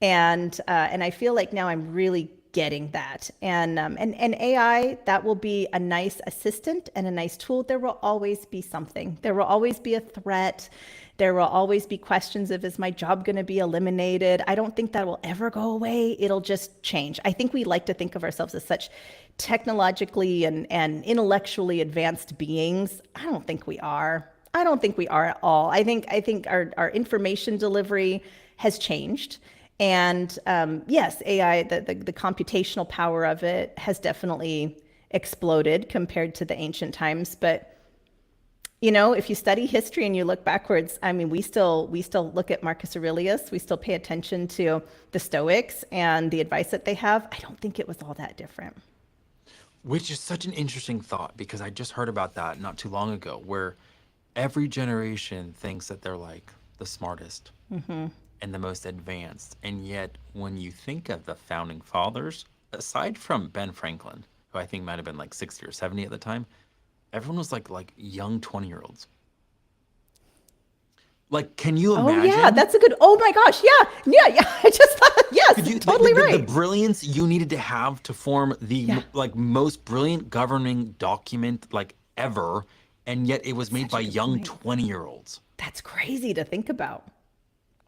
Speaker 2: And I feel like now I'm really getting that. And AI, that will be a nice assistant and a nice tool. There will always be something. There will always be a threat. There will always be questions of, is my job going to be eliminated? I don't think that will ever go away. It'll just change. I think we like to think of ourselves as such technologically and intellectually advanced beings. I don't think we are. I don't think we are at all. I think our information delivery has changed. And yes, AI, the computational power of it has definitely exploded compared to the ancient times. But, you know, if you study history and you look backwards, I mean, we still look at Marcus Aurelius. We still pay attention to the Stoics and the advice that they have. I don't think it was all that different.
Speaker 1: Which is such an interesting thought, because I just heard about that not too long ago, where every generation thinks that they're like the smartest and the most advanced. And yet, when you think of the founding fathers, aside from Ben Franklin, who I think might have been like 60 or 70 at the time, everyone was like young 20-year-olds. Like, can you
Speaker 2: Oh
Speaker 1: imagine?
Speaker 2: yeah, that's a good. Oh my gosh, yeah. I just thought, yes,
Speaker 1: Could you,
Speaker 2: totally
Speaker 1: the
Speaker 2: right.
Speaker 1: brilliance you needed to have to form the
Speaker 2: Yeah,
Speaker 1: like most brilliant governing document like ever, and yet it was made
Speaker 2: such a
Speaker 1: by
Speaker 2: good
Speaker 1: young
Speaker 2: point.
Speaker 1: 20-year-olds.
Speaker 2: That's crazy to think about.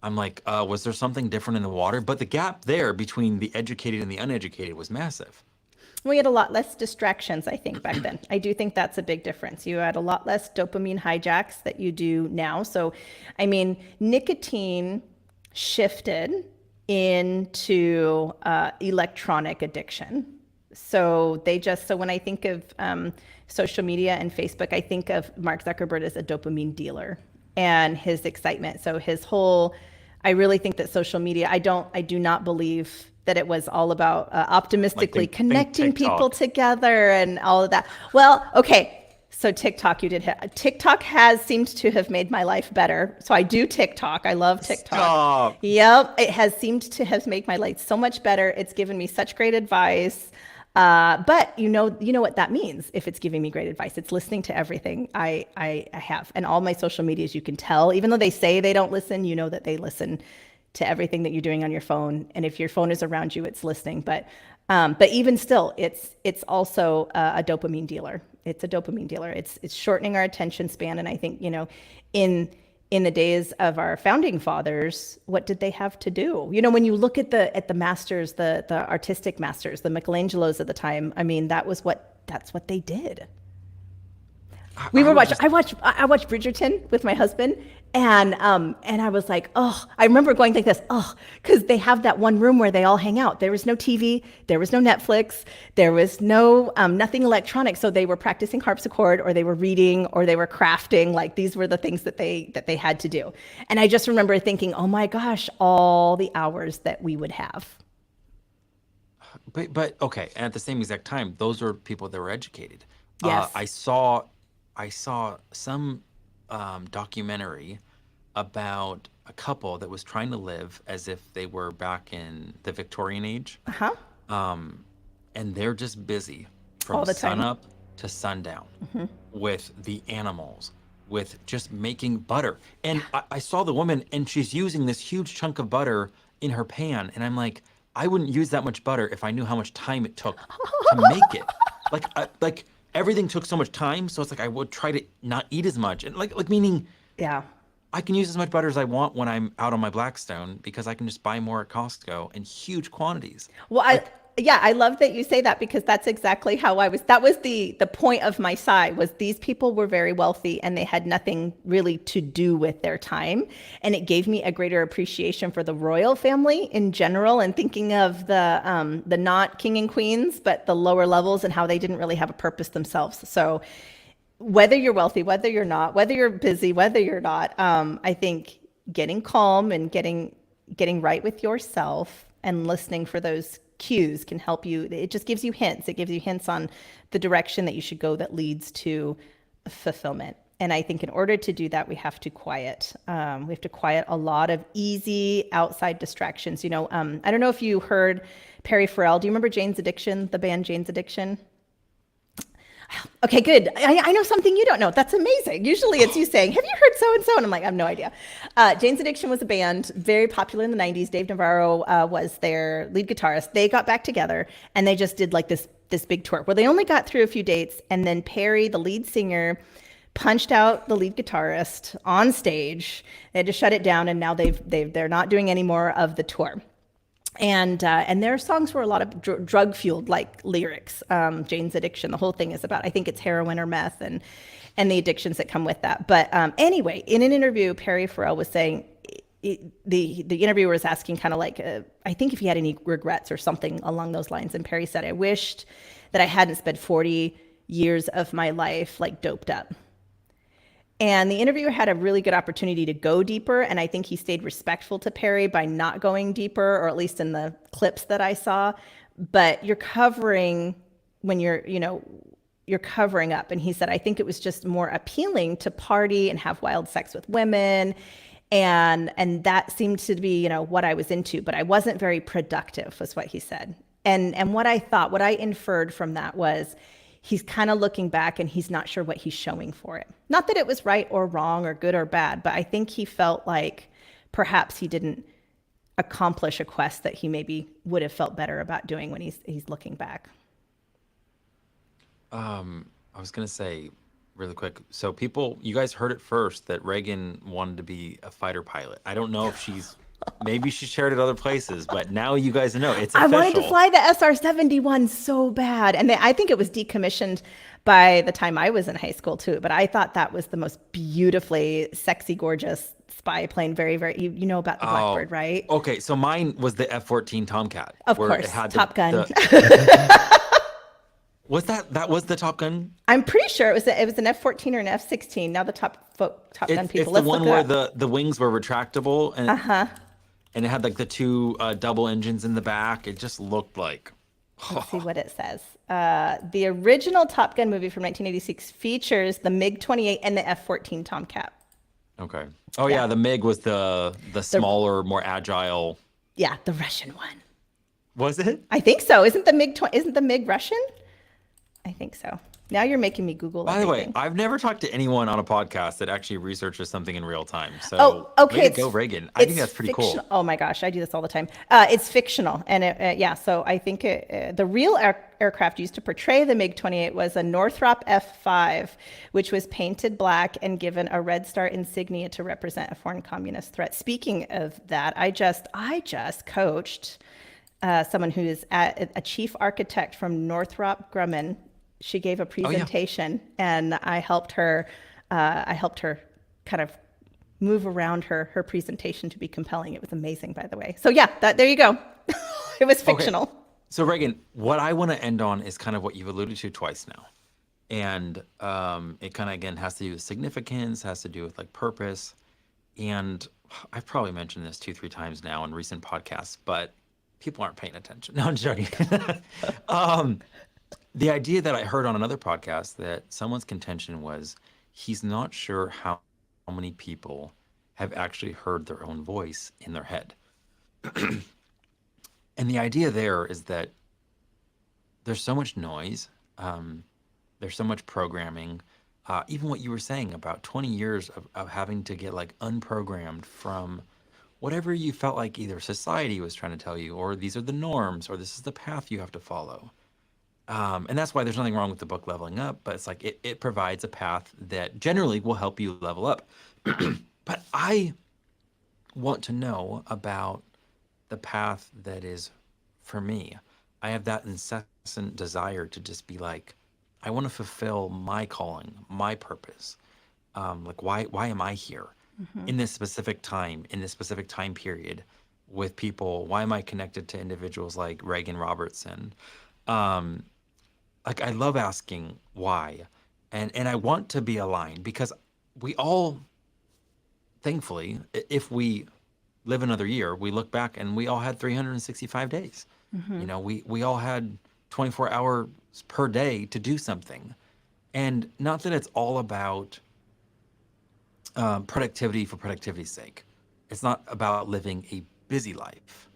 Speaker 1: I'm like, was there something different in the water? But the gap there between the educated and the uneducated was massive.
Speaker 2: We had a lot less distractions, I think, back then. I do think that's a big difference. You had a lot less dopamine hijacks that you do now. So, I mean, nicotine shifted into electronic addiction. So when I think of social media and Facebook, I think of Mark Zuckerberg as a dopamine dealer and his excitement. So I really think that social media, I do not believe that it was all about
Speaker 1: Like
Speaker 2: optimistically
Speaker 1: think
Speaker 2: connecting people
Speaker 1: TikTok.
Speaker 2: together and all of that. Well, okay. So TikTok has seemed to have made my life better. So I do TikTok. I love TikTok.
Speaker 1: Stop.
Speaker 2: Yep. It has seemed to have made my life so much better. It's given me such great advice. But you know what that means. If it's giving me great advice, it's listening to everything I have, and all my social medias. You can tell, even though they say they don't listen, you know that they listen to everything that you're doing on your phone. And if your phone is around you, it's listening. But even still, it's also a dopamine dealer. It's a dopamine dealer. It's shortening our attention span. And I think, in the days of our founding fathers, what did they have to do? You know, when you look at the masters, the artistic masters, the Michelangelos of the time, I mean, that's what they did. I watched Bridgerton with my husband, and I was like, oh, I remember going like this, oh, because they have that one room where they all hang out. There was no TV, there was no Netflix, there was no nothing electronic. So they were practicing harpsichord, or they were reading, or they were crafting. Like, these were the things that they had to do. And I just remember thinking, oh my gosh, all the hours that we would have.
Speaker 1: But okay, and at the same exact time, those are people that were educated.
Speaker 2: Yes.
Speaker 1: I saw some documentary about a couple that was trying to live as if they were back in the Victorian age,
Speaker 2: Uh huh.
Speaker 1: and they're just busy.
Speaker 2: All
Speaker 1: from
Speaker 2: the time.
Speaker 1: sunup to sundown with the animals, with just making butter. And I saw the woman, and she's using this huge chunk of butter in her pan. And I'm like, I wouldn't use that much butter if I knew how much time it took to make it. Like everything took so much time. So it's like I would try to not eat as much. And like meaning
Speaker 2: Yeah.
Speaker 1: I can use as much butter as I want when I'm out on my Blackstone because I can just buy more at Costco in huge quantities.
Speaker 2: Well,
Speaker 1: Like,
Speaker 2: yeah, I love that you say that because that's exactly how I was. That was the point of my side was these people were very wealthy and they had nothing really to do with their time, and it gave me a greater appreciation for the royal family in general, and thinking of the not king and queens but the lower levels and how they didn't really have a purpose themselves. So whether you're wealthy, whether you're not, whether you're busy, whether you're not, I think getting calm and getting right with yourself and listening for those cues can help you. It just gives you hints. It gives you hints on the direction that you should go that leads to fulfillment. And I think in order to do that, we have to quiet. We have to quiet a lot of easy outside distractions. I don't know if you heard Perry Farrell. Do you remember Jane's Addiction, the band Jane's Addiction? Okay, good. I know something you don't know. That's amazing. Usually it's you saying, have you heard so-and-so? And I'm like, I have no idea. Jane's Addiction was a band very popular in the 90s. Dave Navarro was their lead guitarist. They got back together and they just did like this big tour where they only got through a few dates. And then Perry, the lead singer, punched out the lead guitarist on stage. They had to shut it down, and now they're not doing any more of the tour. And their songs were a lot of drug-fueled like lyrics. Jane's Addiction, the whole thing is about, I think it's heroin or meth and the addictions that come with that. But anyway, in an interview, Perry Farrell was saying, the interviewer was asking kind of like, I think if he had any regrets or something along those lines. And Perry said, I wished that I hadn't spent 40 years of my life like doped up. And the interviewer had a really good opportunity to go deeper. And I think he stayed respectful to Perry by not going deeper, or at least in the clips that I saw. But you're covering when you're covering up. And he said, I think it was just more appealing to party and have wild sex with women. And that seemed to be, what I was into, but I wasn't very productive, was what he said. And what I inferred from that was, he's kind of looking back and he's not sure what he's showing for it. Not that it was right or wrong or good or bad, but I think he felt like perhaps he didn't accomplish a quest that he maybe would have felt better about doing when he's looking back.
Speaker 1: I was gonna say really quick. So you guys heard it first that Regan wanted to be a fighter pilot. I don't know if maybe she shared it other places, but now you guys know it's official.
Speaker 2: I wanted to fly the SR-71 so bad. And I think it was decommissioned by the time I was in high school too. But I thought that was the most beautifully sexy, gorgeous spy plane. Very, very, you know about the Blackbird, right?
Speaker 1: Okay, so mine was the F-14 Tomcat.
Speaker 2: Of
Speaker 1: where
Speaker 2: course,
Speaker 1: it had
Speaker 2: Top Gun.
Speaker 1: Was that was the Top Gun?
Speaker 2: I'm pretty sure it was an F-14 or an F-16. Now the Top Gun people.
Speaker 1: It's the one where the wings were retractable and and it had like the two double engines in the back. It just looked like.
Speaker 2: Let's see what it says. The original Top Gun movie from 1986 features the MiG-28 and the F-14 Tomcat.
Speaker 1: Okay. Oh yeah, the MiG was the smaller, more agile.
Speaker 2: Yeah, the Russian one.
Speaker 1: Was it?
Speaker 2: I think so. Isn't the MiG Russian? I think so. Now you're making me Google
Speaker 1: By
Speaker 2: everything.
Speaker 1: the way, I've never talked to anyone on a podcast that actually researches something in real time. So,
Speaker 2: okay.
Speaker 1: Way to go, Reagan. I think that's pretty cool.
Speaker 2: Oh my gosh, I do this all the time. It's fictional, and so I think the real aircraft used to portray the MiG-28 was a Northrop F-5, which was painted black and given a red star insignia to represent a foreign communist threat. Speaking of that, I just coached someone who is a chief architect from Northrop Grumman. She gave a presentation, and I helped her kind of move around her presentation to be compelling. It was amazing, by the way. So yeah, there you go. It was fictional.
Speaker 1: Okay. So Reagan, what I want to end on is kind of what you've alluded to twice now. And it kind of, again, has to do with significance, has to do with like purpose. And I've probably mentioned this 2-3 times now in recent podcasts, but people aren't paying attention. No, I'm joking. The idea that I heard on another podcast that someone's contention was he's not sure how many people have actually heard their own voice in their head. And the idea there is that there's so much noise There's so much programming. Even what you were saying about 20 years of having to get like unprogrammed from whatever you felt like either society was trying to tell you, or these are the norms, or this is the path you have to follow. And that's why there's nothing wrong with the book Leveling Up, but it's like it provides a path that generally will help you level up. But I want to know about the path that is for me. I have that incessant desire to just be like, I want to fulfill my calling, my purpose. Like why am I here in this specific time, in this specific time period with people? Why am I connected to individuals like Regan Robertson? Um, like I love asking why. And I want to be aligned because we all, thankfully, if we live another year, we look back and we all had 365 days. You know, we all had 24 hours per day to do something. And not that it's all about productivity for productivity's sake. It's not about living a busy life.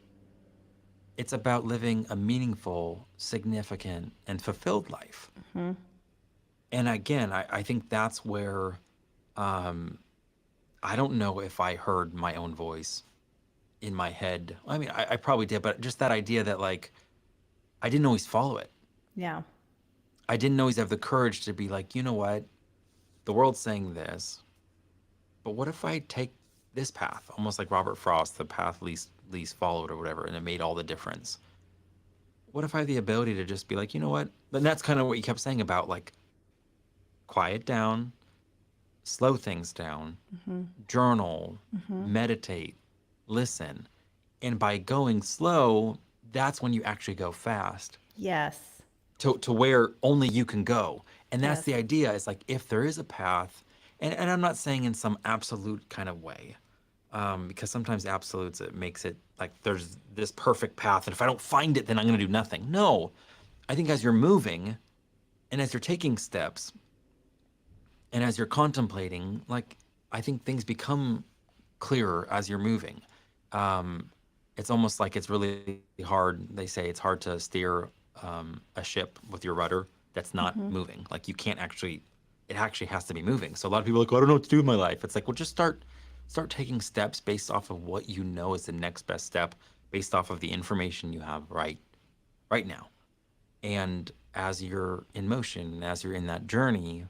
Speaker 1: It's about living a meaningful, significant, and fulfilled life. And again, I think that's where I don't know if I heard my own voice in my head. I mean, I probably did, but just that idea that like I didn't always follow it.
Speaker 2: Yeah.
Speaker 1: I didn't always have the courage to be like, you know what? The world's saying this, but what if I take this path? Almost like Robert Frost, the path least followed or whatever, and it made all the difference. What if I have the ability to just be like, you know what? And that's kind of what you kept saying about like quiet down, slow things down, journal, meditate, listen. And by going slow, that's when you actually go fast
Speaker 2: Yes.
Speaker 1: to where only you can go. And that's
Speaker 2: Yes.
Speaker 1: the idea. It's like if there is a path, and I'm not saying in some absolute kind of way, because sometimes absolutes, it makes it like there's this perfect path. And if I don't find it, then I'm going to do nothing. No, I think as you're moving and as you're taking steps and as you're contemplating, like I think things become clearer as you're moving. It's almost like it's really hard. They say it's hard to steer a ship with your rudder that's not moving. Like you can't actually, it actually has to be moving. So a lot of people are like, well, I don't know what to do with my life. It's like, well, just start taking steps based off of what you know is the next best step, based off of the information you have right now. And as you're in motion, and as you're in that journey,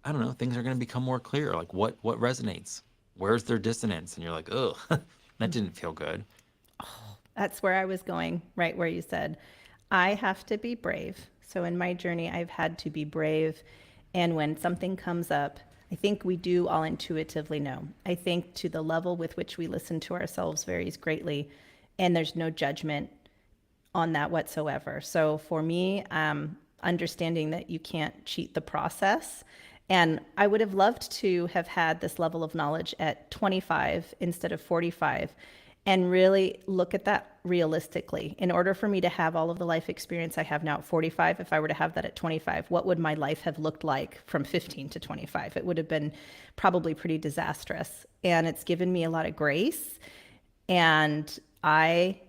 Speaker 1: I don't know, things are going to become more clear. Like what resonates, where's their dissonance, and you're like, ugh, that didn't feel good.
Speaker 2: That's where I was going, right where you said, I have to be brave. So in my journey, I've had to be brave. And when something comes up, I think we do all intuitively know. I think to the level with which we listen to ourselves varies greatly. And there's no judgment on that whatsoever. So for me, understanding that you can't cheat the process. And I would have loved to have had this level of knowledge at 25 instead of 45 and really look at that realistically. In order for me to have all of the life experience I have now at 45, if I were to have that at 25, what would my life have looked like from 15 to 25? It would have been probably pretty disastrous. And it's given me a lot of grace. And I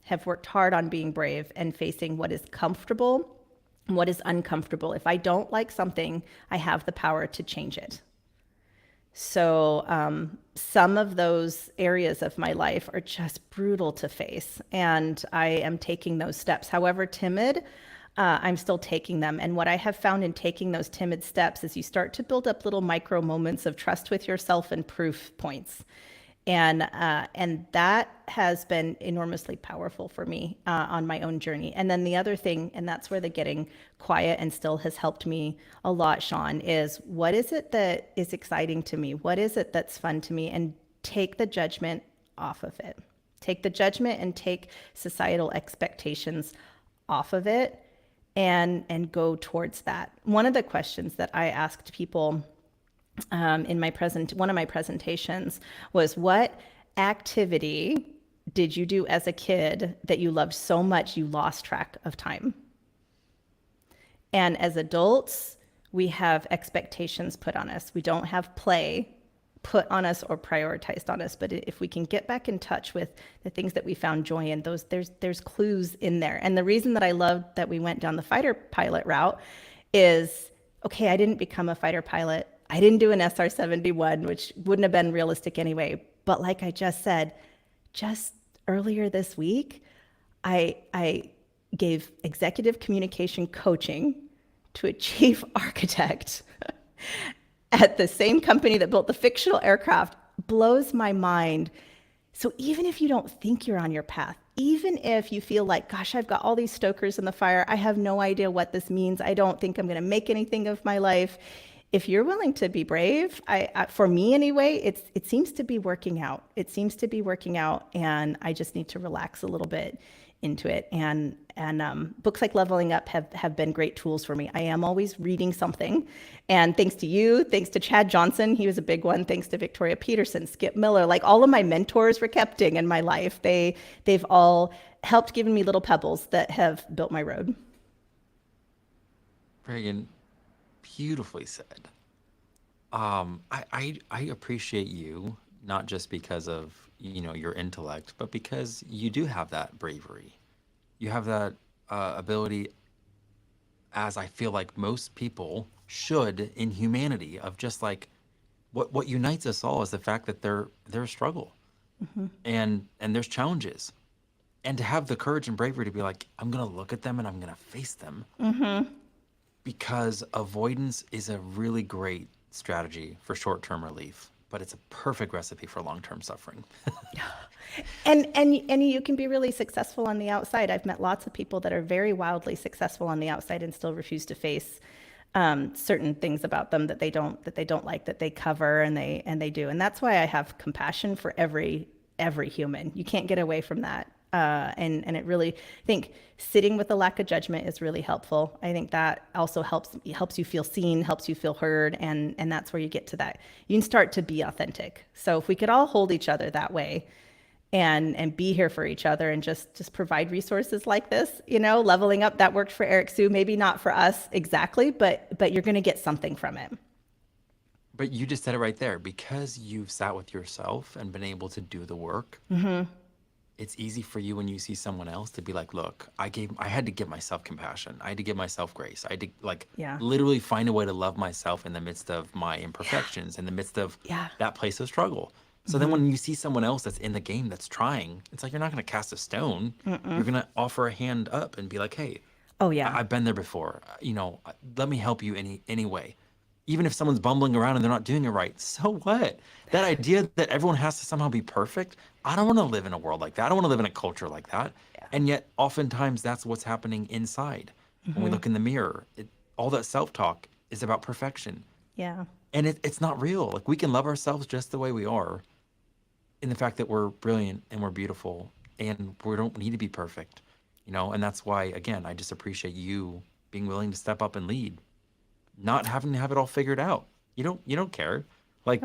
Speaker 2: have worked hard on being brave and facing what is comfortable and what is uncomfortable. If I don't like something, I have the power to change it. So some of those areas of my life are just brutal to face, and I am taking those steps. However timid, I'm still taking them. And what I have found in taking those timid steps is you start to build up little micro moments of trust with yourself and proof points. And that has been enormously powerful for me on my own journey. And then the other thing, and that's where the getting quiet and still has helped me a lot, Sean, is what is it that is exciting to me? What is it that's fun to me? And take the judgment off of it. Take the judgment and take societal expectations off of it and go towards that. One of the questions that I asked people in one of my presentations was, what activity did you do as a kid that you loved so much you lost track of time? And as adults, we have expectations put on us. We don't have play, put on us or prioritized on us. But if we can get back in touch with the things that we found joy in, there's clues in there. And the reason that I loved that we went down the fighter pilot route is, okay, I didn't become a fighter pilot. I didn't do an SR-71, which wouldn't have been realistic anyway. But like I just said, just earlier this week, I gave executive communication coaching to a chief architect at the same company that built the fictional aircraft. Blows my mind. So even if you don't think you're on your path, even if you feel like, gosh, I've got all these stokers in the fire, I have no idea what this means, I don't think I'm going to make anything of my life. If you're willing to be brave, for me anyway, it seems to be working out. It seems to be working out, and I just need to relax a little bit into it. And books like Leveling Up have been great tools for me. I am always reading something, and thanks to you, thanks to Chad Johnson, he was a big one. Thanks to Victoria Peterson, Skip Miller, like all of my mentors were kept in my life. They've all helped giving me little pebbles that have built my road.
Speaker 1: Regan, beautifully said. I appreciate you, not just because of, your intellect, but because you do have that bravery. You have that ability, as I feel like most people should in humanity, of just like what unites us all is the fact that there's struggle and there's challenges. And to have the courage and bravery to be like, I'm gonna look at them and I'm gonna face them. Because avoidance is a really great strategy for short-term relief, but it's a perfect recipe for long-term suffering.
Speaker 2: And you can be really successful on the outside. I've met lots of people that are very wildly successful on the outside and still refuse to face certain things about them that they don't like, that they cover and they do. And that's why I have compassion for every human. You can't get away from that. And it really, I think sitting with the lack of judgment is really helpful. I think that also helps you feel seen, helps you feel heard, and that's where you get to that. You can start to be authentic. So if we could all hold each other that way and be here for each other and just provide resources like this, Leveling Up, that worked for Eric Sue, maybe not for us exactly, but you're going to get something from it.
Speaker 1: But you just said it right there. Because you've sat with yourself and been able to do the work, it's easy for you when you see someone else to be like, look, I had to give myself compassion. I had to give myself grace. I had to literally find a way to love myself in the midst of my imperfections, in the midst of that place of struggle. So then when you see someone else that's in the game that's trying, it's like, you're not going to cast a stone. You're going to offer a hand up and be like, hey,
Speaker 2: oh yeah,
Speaker 1: I've been there before. Let me help you any way. Even if someone's bumbling around and they're not doing it right, so what? That idea that everyone has to somehow be perfect, I don't want to live in a world like that. I don't want to live in a culture like that. Yeah. And yet, oftentimes, that's what's happening inside. When we look in the mirror, all that self-talk is about perfection.
Speaker 2: Yeah.
Speaker 1: And it's not real. Like, we can love ourselves just the way we are, in the fact that we're brilliant and we're beautiful and we don't need to be perfect, And that's why, again, I just appreciate you being willing to step up and lead. Not having to have it all figured out. You don't care. Like,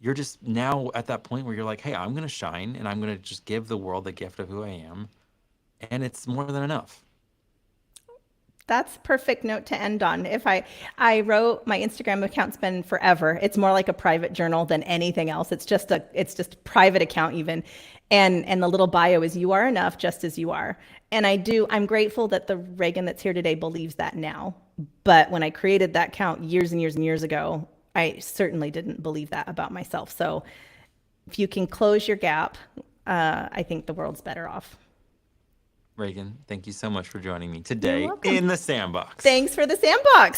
Speaker 1: you're just now at that point where you're like, hey, I'm going to shine and I'm going to just give the world the gift of who I am. And it's more than enough.
Speaker 2: That's a perfect note to end on. If I wrote, my Instagram account's been forever. It's more like a private journal than anything else. It's just a private account even. And the little bio is, you are enough just as you are. And I'm grateful that the Regan that's here today believes that now. But when I created that account years and years and years ago, I certainly didn't believe that about myself. So if you can close your gap, I think the world's better off.
Speaker 1: Regan, thank you so much for joining me today in the Sandbox.
Speaker 2: Thanks for the Sandbox.